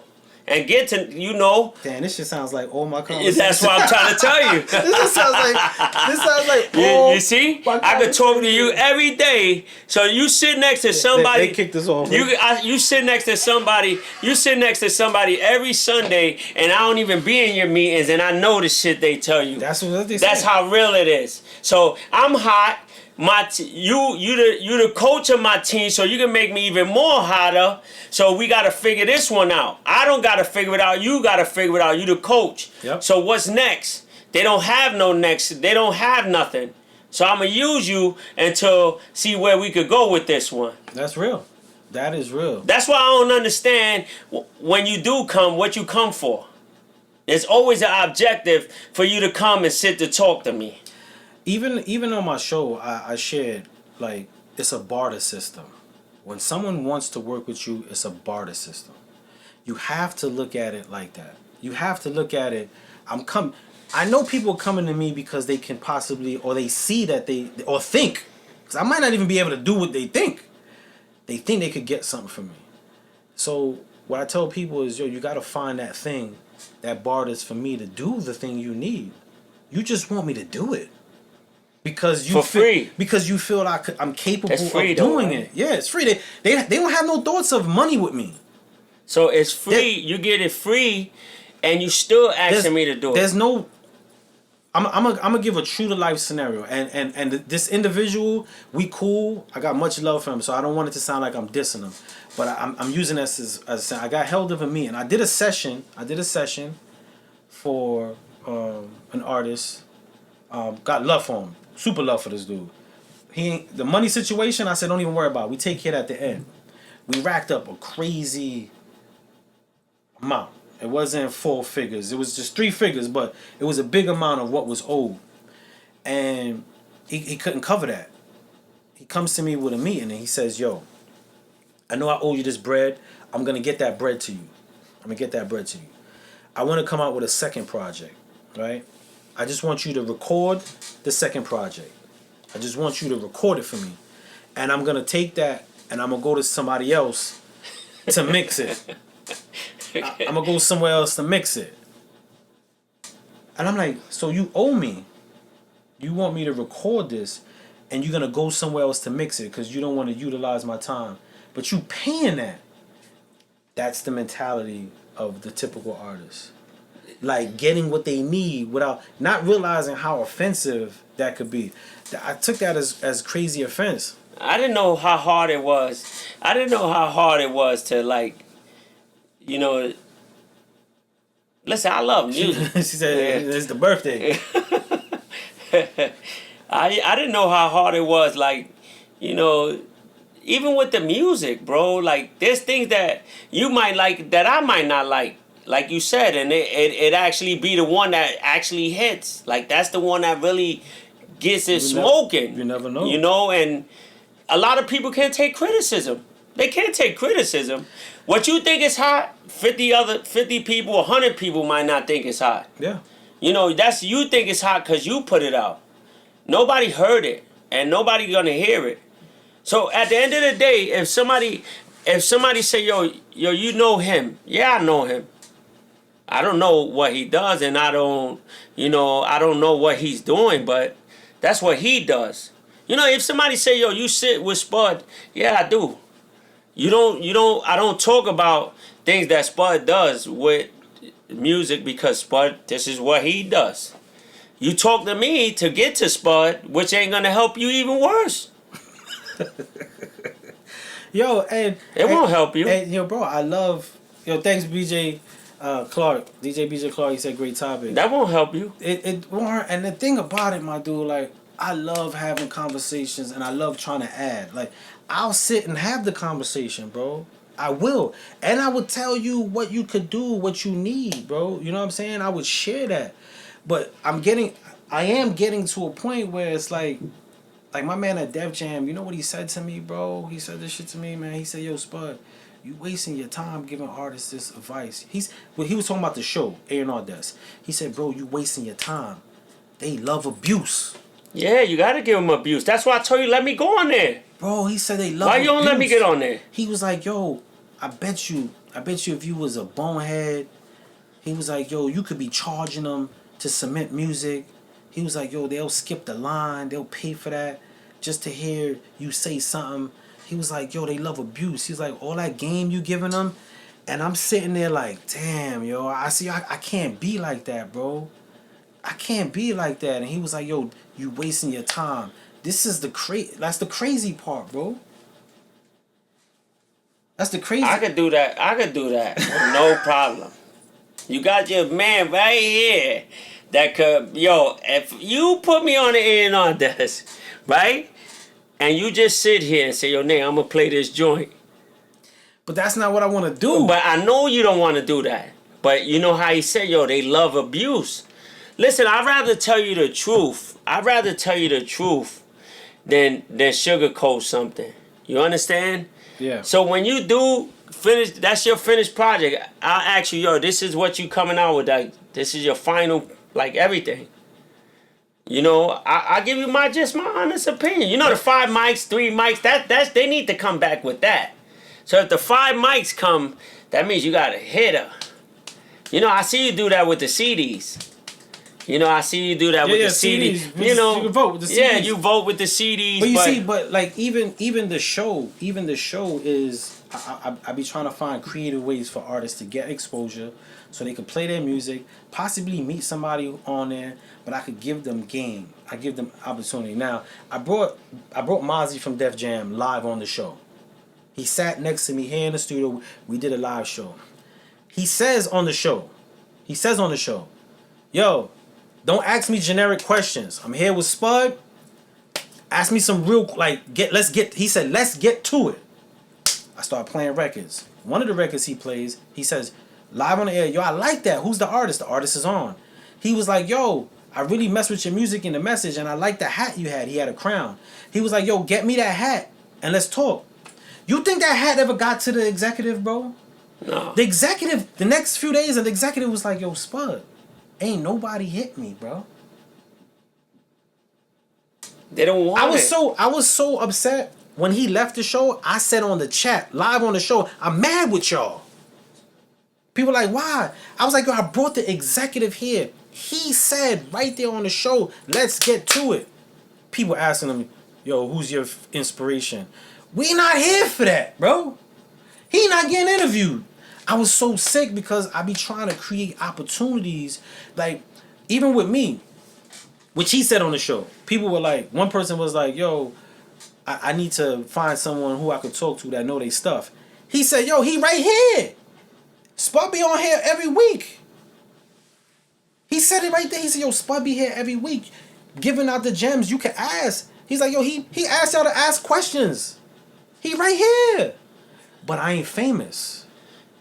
And get to, Damn, this shit sounds like all my conversations. That's what I'm trying to tell you. this sounds like all you see? I could talk to you every day. So you sit next to somebody. They kicked us off. You sit next to somebody. You sit next to somebody every Sunday, and I don't even be in your meetings, and I know the shit they tell you. That's what they say. That's how real it is. So I'm hot. You the coach of my team, so you can make me even more hotter. So we gotta figure this one out. I don't gotta figure it out. You gotta figure it out. You the coach. Yep. So what's next? They don't have no next. They don't have nothing. So I'm gonna use you until see where we could go with this one. That's real. That is real. That's why I don't understand when you do come, what you come for. There's always an objective for you to come and sit to talk to me. Even on my show, I shared, like, it's a barter system. When someone wants to work with you, it's a barter system. You have to look at it like that. You have to look at it. I know people coming to me because they can possibly, or they see that or think, because I might not even be able to do what they think. They think they could get something from me. So what I tell people is, yo, you got to find that thing that barters for me to do the thing you need. You just want me to do it. Because you free. Because you feel I'm capable of doing right? it. Yeah, it's free. They don't have no thoughts of money with me. So it's free. You get it free, and you still asking me to do it. There's no. I'm gonna give a true to life scenario, and this individual, we cool. I got much love for him, so I don't want it to sound like I'm dissing him, but I'm using this as I got held of a meeting. I did a session for an artist. Got love for him. Super love for this dude. The money situation, I said, don't even worry about it. We take care at the end. We racked up a crazy amount. It wasn't 4 figures. It was just 3 figures, but it was a big amount of what was owed. And he couldn't cover that. He comes to me with a meeting and he says, yo, I know I owe you this bread. I'm going to get that bread to you. I want to come out with a second project, right? I just want you to record the second project. I just want you to record it for me. And I'm going to take that and I'm going to go to somebody else to mix it. I'm going to go somewhere else to mix it. And I'm like, so you owe me. You want me to record this and you're going to go somewhere else to mix it because you don't want to utilize my time. But you paying that. That's the mentality of the typical artist. Like getting what they need without not realizing how offensive that could be. I took that as crazy offense. I didn't know how hard it was. I didn't know how hard it was to, like, Listen, I love She, music. she said it's the birthday. I didn't know how hard it was. Like, you know, even with the music, bro. Like, there's things that you might like that I might not like you said, and it actually be the one that actually hits. Like, that's the one that really gets it smoking. You never know. You know, and a lot of people can't take criticism. They can't take criticism. What you think is hot, 50 people, 100 people might not think it's hot. Yeah. You know, that's you think it's hot because you put it out. Nobody heard it, and nobody gonna hear it. So at the end of the day, if somebody say, yo, you know him, yeah, I know him. I don't know what he does, and I don't know what he's doing, but that's what he does. You know, if somebody say, yo, you sit with Spud, yeah, I do. I don't talk about things that Spud does with music because Spud, this is what he does. You talk to me to get to Spud, which ain't gonna help you even worse. Yo, and it won't help you. And yo, bro, I love thanks BJ Clark, DJ BJ Clark. He said great topic. That won't help you. It won't. And the thing about it, my dude, like I love having conversations and I love trying to add. Like I'll sit and have the conversation, bro. I will, and I would tell you what you could do, what you need, bro. You know what I'm saying? I would share that, but I am getting to a point where it's like my man at Def Jam, you know what he said to me, bro? He said this shit to me, man. He said, yo, Spud, you wasting your time giving artists this advice. He was talking about the show, A&R Desk. He said, bro, you wasting your time. They love abuse. Yeah, you gotta give them abuse. That's why I told you, let me go on there. Bro, he said they love Why abuse. you don't let me get on there? He was like, yo, I bet you if you was a bonehead, he was like, yo, you could be charging them to submit music. He was like, yo, they'll skip the line. They'll pay for that just to hear you say something. He was like, yo, they love abuse. He's like, all that game you giving them. And I'm sitting there like, damn, yo, I can't be like that, bro. I can't be like that. And he was like, yo, you wasting your time. This is that's the crazy part, bro. That's the crazy. I could do that. No problem. You got your man right here that could, yo, if you put me on the A&R desk, right? And you just sit here and say, yo, nigga, I'm going to play this joint. But that's not what I want to do. But I know you don't want to do that. But you know how he said, yo, they love abuse. Listen, I'd rather tell you the truth. Than sugarcoat something. You understand? Yeah. So when you do finish, that's your finished project. I'll ask you, yo, this is what you coming out with. Like, this is your final, like, everything. You know, I give you my honest opinion. You know, the 5 mics, 3 mics, that's they need to come back with that. So if the 5 mics come, that means you got a hitter. You know, I see you do that with the CDs. You know, I see you do that with the CDs. You know, you can vote with the CDs. Yeah, you vote with the CDs. But you see, but like even the show is I be trying to find creative ways for artists to get exposure, so they could play their music, possibly meet somebody on there, but I could give them game. I give them opportunity. Now I brought Mozzie from Def Jam live on the show. He sat next to me here in the studio. We did a live show. He says on the show, yo, don't ask me generic questions. I'm here with Spud. Ask me some real, he said, let's get to it. I start playing records. One of the records he plays, he says, live on the air, yo, I like that. Who's the artist? The artist is on. He was like, yo, I really mess with your music and the message, and I like the hat you had. He had a crown. He was like, yo, get me that hat, and let's talk. You think that hat ever got to the executive, bro? No. The executive, the next few days, the executive was like, yo, Spud, ain't nobody hit me, bro. They don't want it. I was so upset when he left the show. I said on the chat, live on the show, I'm mad with y'all. People like, why? I was like, yo, I brought the executive here. He said right there on the show, let's get to it. People asking him, yo, who's your inspiration? We not here for that, bro. He not getting interviewed. I was so sick because I be trying to create opportunities, like, even with me, which he said on the show. People were like, one person was like, yo, I need to find someone who I could talk to that know they stuff. He said, yo, he right here. Spud be on here every week. said it right there. He said, yo, Spud be here every week giving out the gems. You can ask. He's like, yo, he asked y'all to ask questions. He right here. But I ain't famous.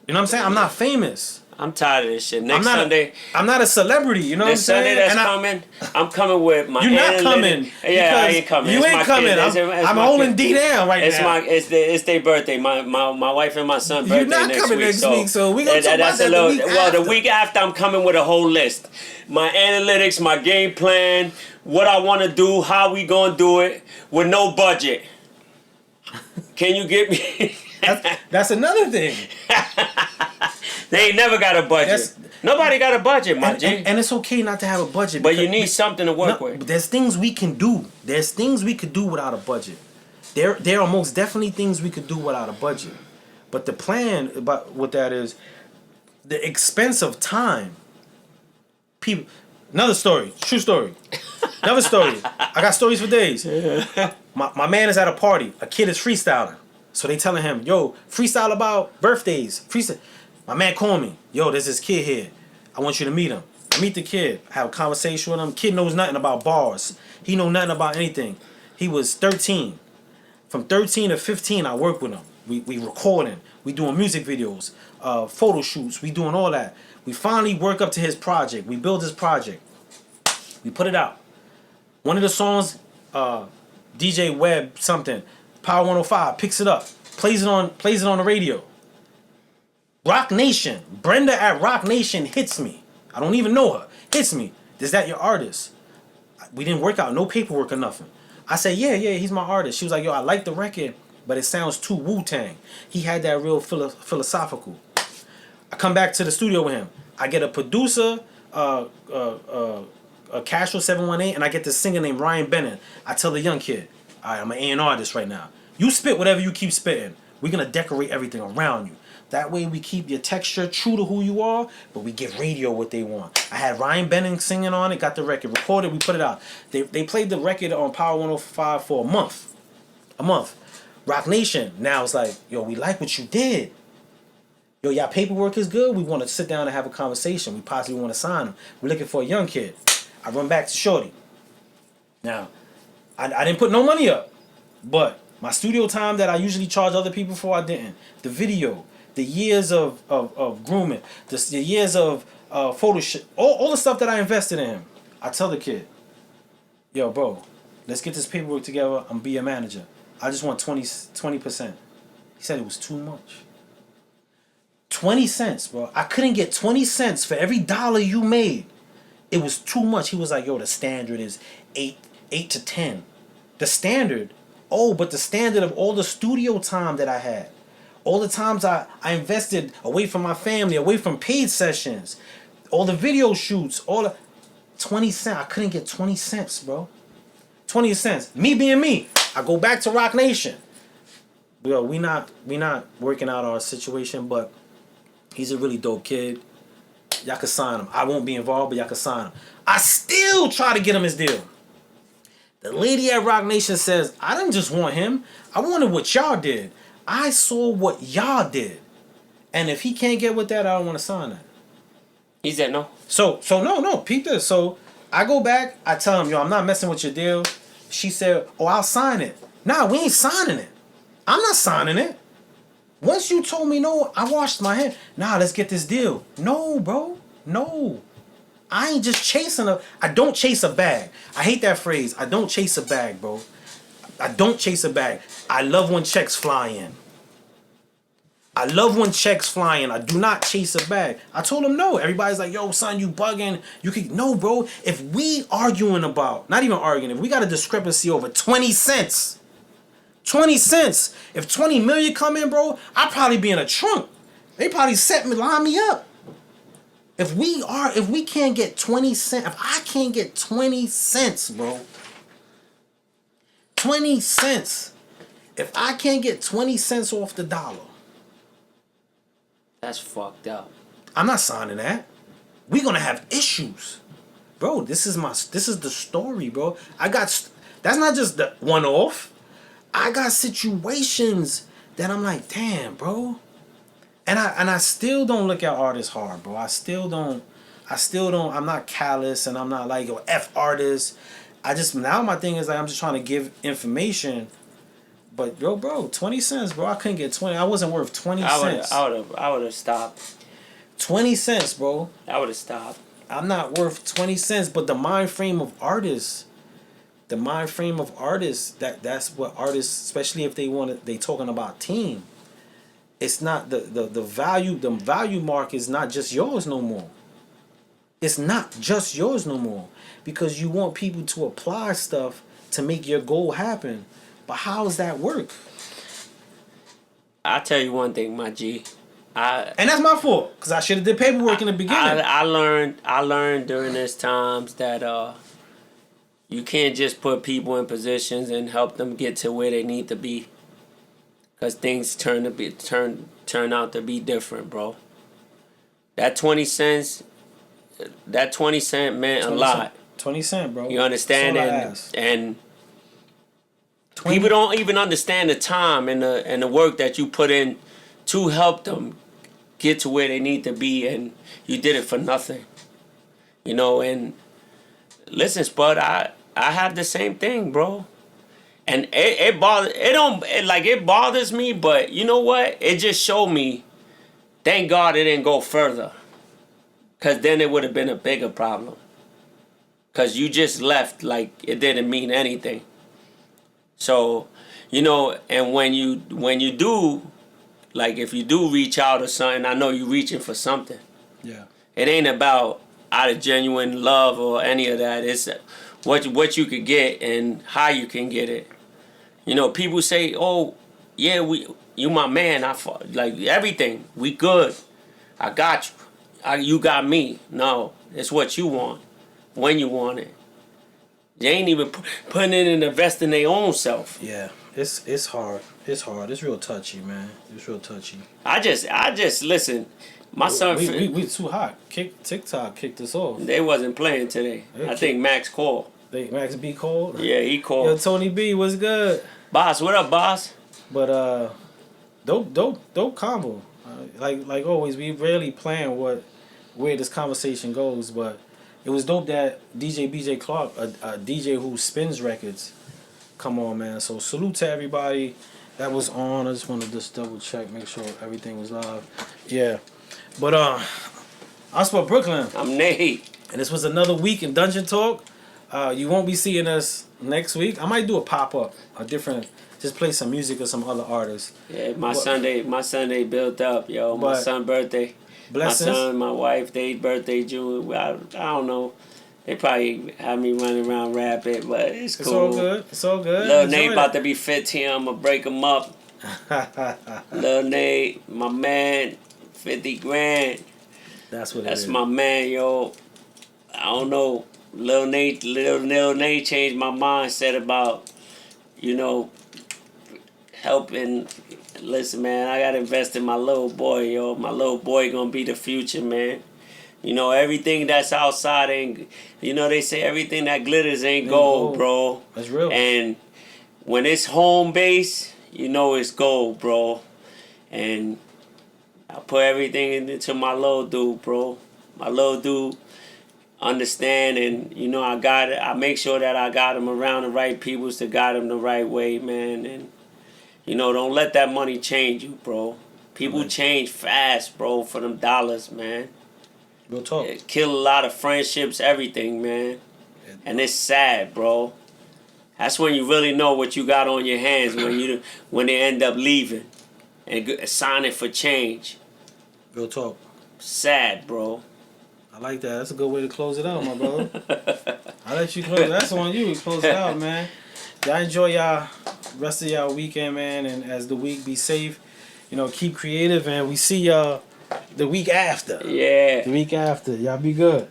You know what I'm saying? I'm not famous. I'm tired of this shit. Next Sunday, I'm not a celebrity. You know what I'm saying? This Sunday coming, I'm coming with my. You're not coming. Yeah, I ain't coming. You ain't coming. I'm holding D down right now. It's their birthday. My wife and my son's birthday next week. You're not coming next week, so we gonna talk about that the week after. The week after, I'm coming with a whole list. My analytics, my game plan, what I want to do, how we gonna do it, with no budget. Can you get me? That's another thing. They ain't never got a budget. Nobody got a budget, my G. And it's okay not to have a budget. But you need something to work with. There's things we can do. There's things we could do without a budget. There are most definitely things we could do without a budget. But the plan about what that is, the expense of time. People, another story, true story. Another story. I got stories for days. My man is at a party. A kid is freestyling. So they telling him, yo, freestyle about birthdays. Freestyle. My man called me. Yo, there's this kid here. I want you to meet him. I meet the kid. I have a conversation with him. Kid knows nothing about bars. He know nothing about anything. He was 13. From 13 to 15, I work with him. We recording. We doing music videos, photo shoots. We doing all that. We finally work up to his project. We build his project. We put it out. One of the songs, DJ Webb something, Power 105 picks it up, plays it on the radio. Rock Nation, Brenda at Rock Nation hits me. I don't even know her. Hits me. Is that your artist? We didn't work out no paperwork or nothing. I said, yeah, he's my artist. She was like, yo, I like the record, but it sounds too Wu-Tang. He had that real philosophical. I come back to the studio with him. I get a producer, a Castro 718, and I get this singer named Ryan Bennett. I tell the young kid, all right, I'm an A&R artist right now. You spit whatever you keep spitting. We're going to decorate everything around you. That way we keep your texture true to who you are, but we give radio what they want. I had Ryan Bennett singing on it, got the record recorded, we put it out. They played the record on Power 105 for a month. Rock Nation now it's like, yo, we like what you did. Yo, y'all paperwork is good. We want to sit down and have a conversation. We possibly want to sign him. We're looking for a young kid. I run back to Shorty. Now, I didn't put no money up, but my studio time that I usually charge other people for, I didn't. The video, the years of grooming, the years of photo shit, all the stuff that I invested in him. I tell the kid, yo, bro, let's get this paperwork together. I'm going to be your manager. I just want 20%. He said it was too much. 20 cents, bro. I couldn't get 20 cents for every dollar you made. It was too much. He was like, yo, the standard is 8 to 10. The standard. Oh, but the standard of all the studio time that I had. All the times I invested away from my family, away from paid sessions, all the video shoots, all the 20 cents. I couldn't get 20 cents, bro. 20 cents. Me being me. I go back to Rock Nation. Yo, we not working out our situation, but he's a really dope kid. Y'all can sign him. I won't be involved, but y'all can sign him. I still try to get him his deal. The lady at Rock Nation says, I didn't just want him. I wanted what y'all did. I saw what y'all did. And if he can't get with that, I don't want to sign that. He said no. So no, peep this. So I go back, I tell him, yo, I'm not messing with your deal. She said, oh, I'll sign it. Nah, we ain't signing it. I'm not signing it. Once you told me no, I washed my hands. Nah, let's get this deal. No, bro. No. I ain't just chasing I don't chase a bag. I hate that phrase. I don't chase a bag, bro. I don't chase a bag. I love when checks fly in. I love when checks fly in. I do not chase a bag. I told him no. Everybody's like, yo, son, you bugging. You could no, bro. If we arguing about, not even arguing, if we got a discrepancy over 20 cents, 20 cents. If 20 million come in, bro, I'll probably be in a trunk. They probably line me up. If we can't get 20 cents, if I can't get 20 cents, bro. 20 cents. If I can't get 20 cents off the dollar. That's fucked up. I'm not signing that. We're gonna have issues. Bro, this is the story, bro. That's not just the one off. I got situations that I'm like, damn, bro. And I still don't look at artists hard, bro. I still don't I still don't. I'm not callous, and I'm not like yo f artists. I just now my thing is like I'm just trying to give information. But yo, bro, 20 cents, bro. I couldn't get 20. I wasn't worth 20 cents. I would have stopped. 20 cents, bro. I would have stopped. I'm not worth 20 cents. But the mind frame of artists, that's what artists, especially if they talking about team. It's not the value mark is not just yours no more. It's not just yours no more because you want people to apply stuff to make your goal happen. But how does that work? I'll tell you one thing, my G. And that's my fault because I should have did paperwork in the beginning. I learned during this times that you can't just put people in positions and help them get to where they need to be. Cause things turn out to be different, bro. That 20 cents meant a lot. 20 cents, bro. You understand? And 20? people don't even understand the time and the work that you put in to help them get to where they need to be, and you did it for nothing. You know, and listen, Spud, I have the same thing, bro. And it bothers me, but you know what? It just showed me, thank God it didn't go further. Because then it would have been a bigger problem. Because you just left like it didn't mean anything. So, you know, and when you do, like if you do reach out or something, I know you're reaching for something. Yeah. It ain't about out of genuine love or any of that. It's what you could get and how you can get it. You know, people say, "Oh, yeah, you my man. Like everything. We good. I got you. You got me." No, it's what you want when you want it. They ain't even putting it in investing their own self. Yeah, it's hard. It's hard. It's real touchy, man. It's real touchy. I just listen. My son, we too hot. TikTok kicked us off. They wasn't playing today. I think Max called. Max B called. Yeah, he called. Yo, Tony B, what's good? Boss, what up, boss? But dope combo. Like always, we rarely plan where this conversation goes, but it was dope that DJ BJ Clark, a DJ who spins records, come on, man. So salute to everybody that was on. I just wanted to just double check, make sure everything was live. Yeah, but I'm from Brooklyn. I'm Nate, and this was another week in Dungeon Talk. You won't be seeing us next week. I might do a pop-up, just play some music or some other artists. Yeah, my Sunday built up, yo. My son's birthday. Blessings. My son, my wife, their birthday June. I don't know. They probably have me running around rapping, but it's cool. It's all good. Lil Nate about to be 15. I'm gonna break him up. Lil Nate, my man, 50 grand. That's what it is. That's my man, yo. I don't know. Lil Nate changed my mindset about, you know, helping. Listen, man, I gotta invest in my little boy, yo. My little boy gonna be the future, man. You know, everything that's outside ain't, you know, they say everything that glitters ain't gold, bro. That's real. And when it's home base, you know it's gold, bro. And I put everything into my little dude, bro. My little dude understand, and you know I make sure that I got him around the right people to guide him the right way, man. And you know, don't let that money change you, bro. People change fast, bro, for them dollars, man. Real talk. It kill a lot of friendships, everything, man. And it's sad, bro. That's when you really know what you got on your hands when they end up leaving and signing for change. Real talk. Sad, bro. I like that. That's a good way to close it out, my brother. I'll let you close it. That's on you. Close it out, man. Y'all enjoy y'all rest of y'all weekend, man. And as the week, be safe. You know, keep creative. And we see y'all the week after. Yeah. The week after. Y'all be good.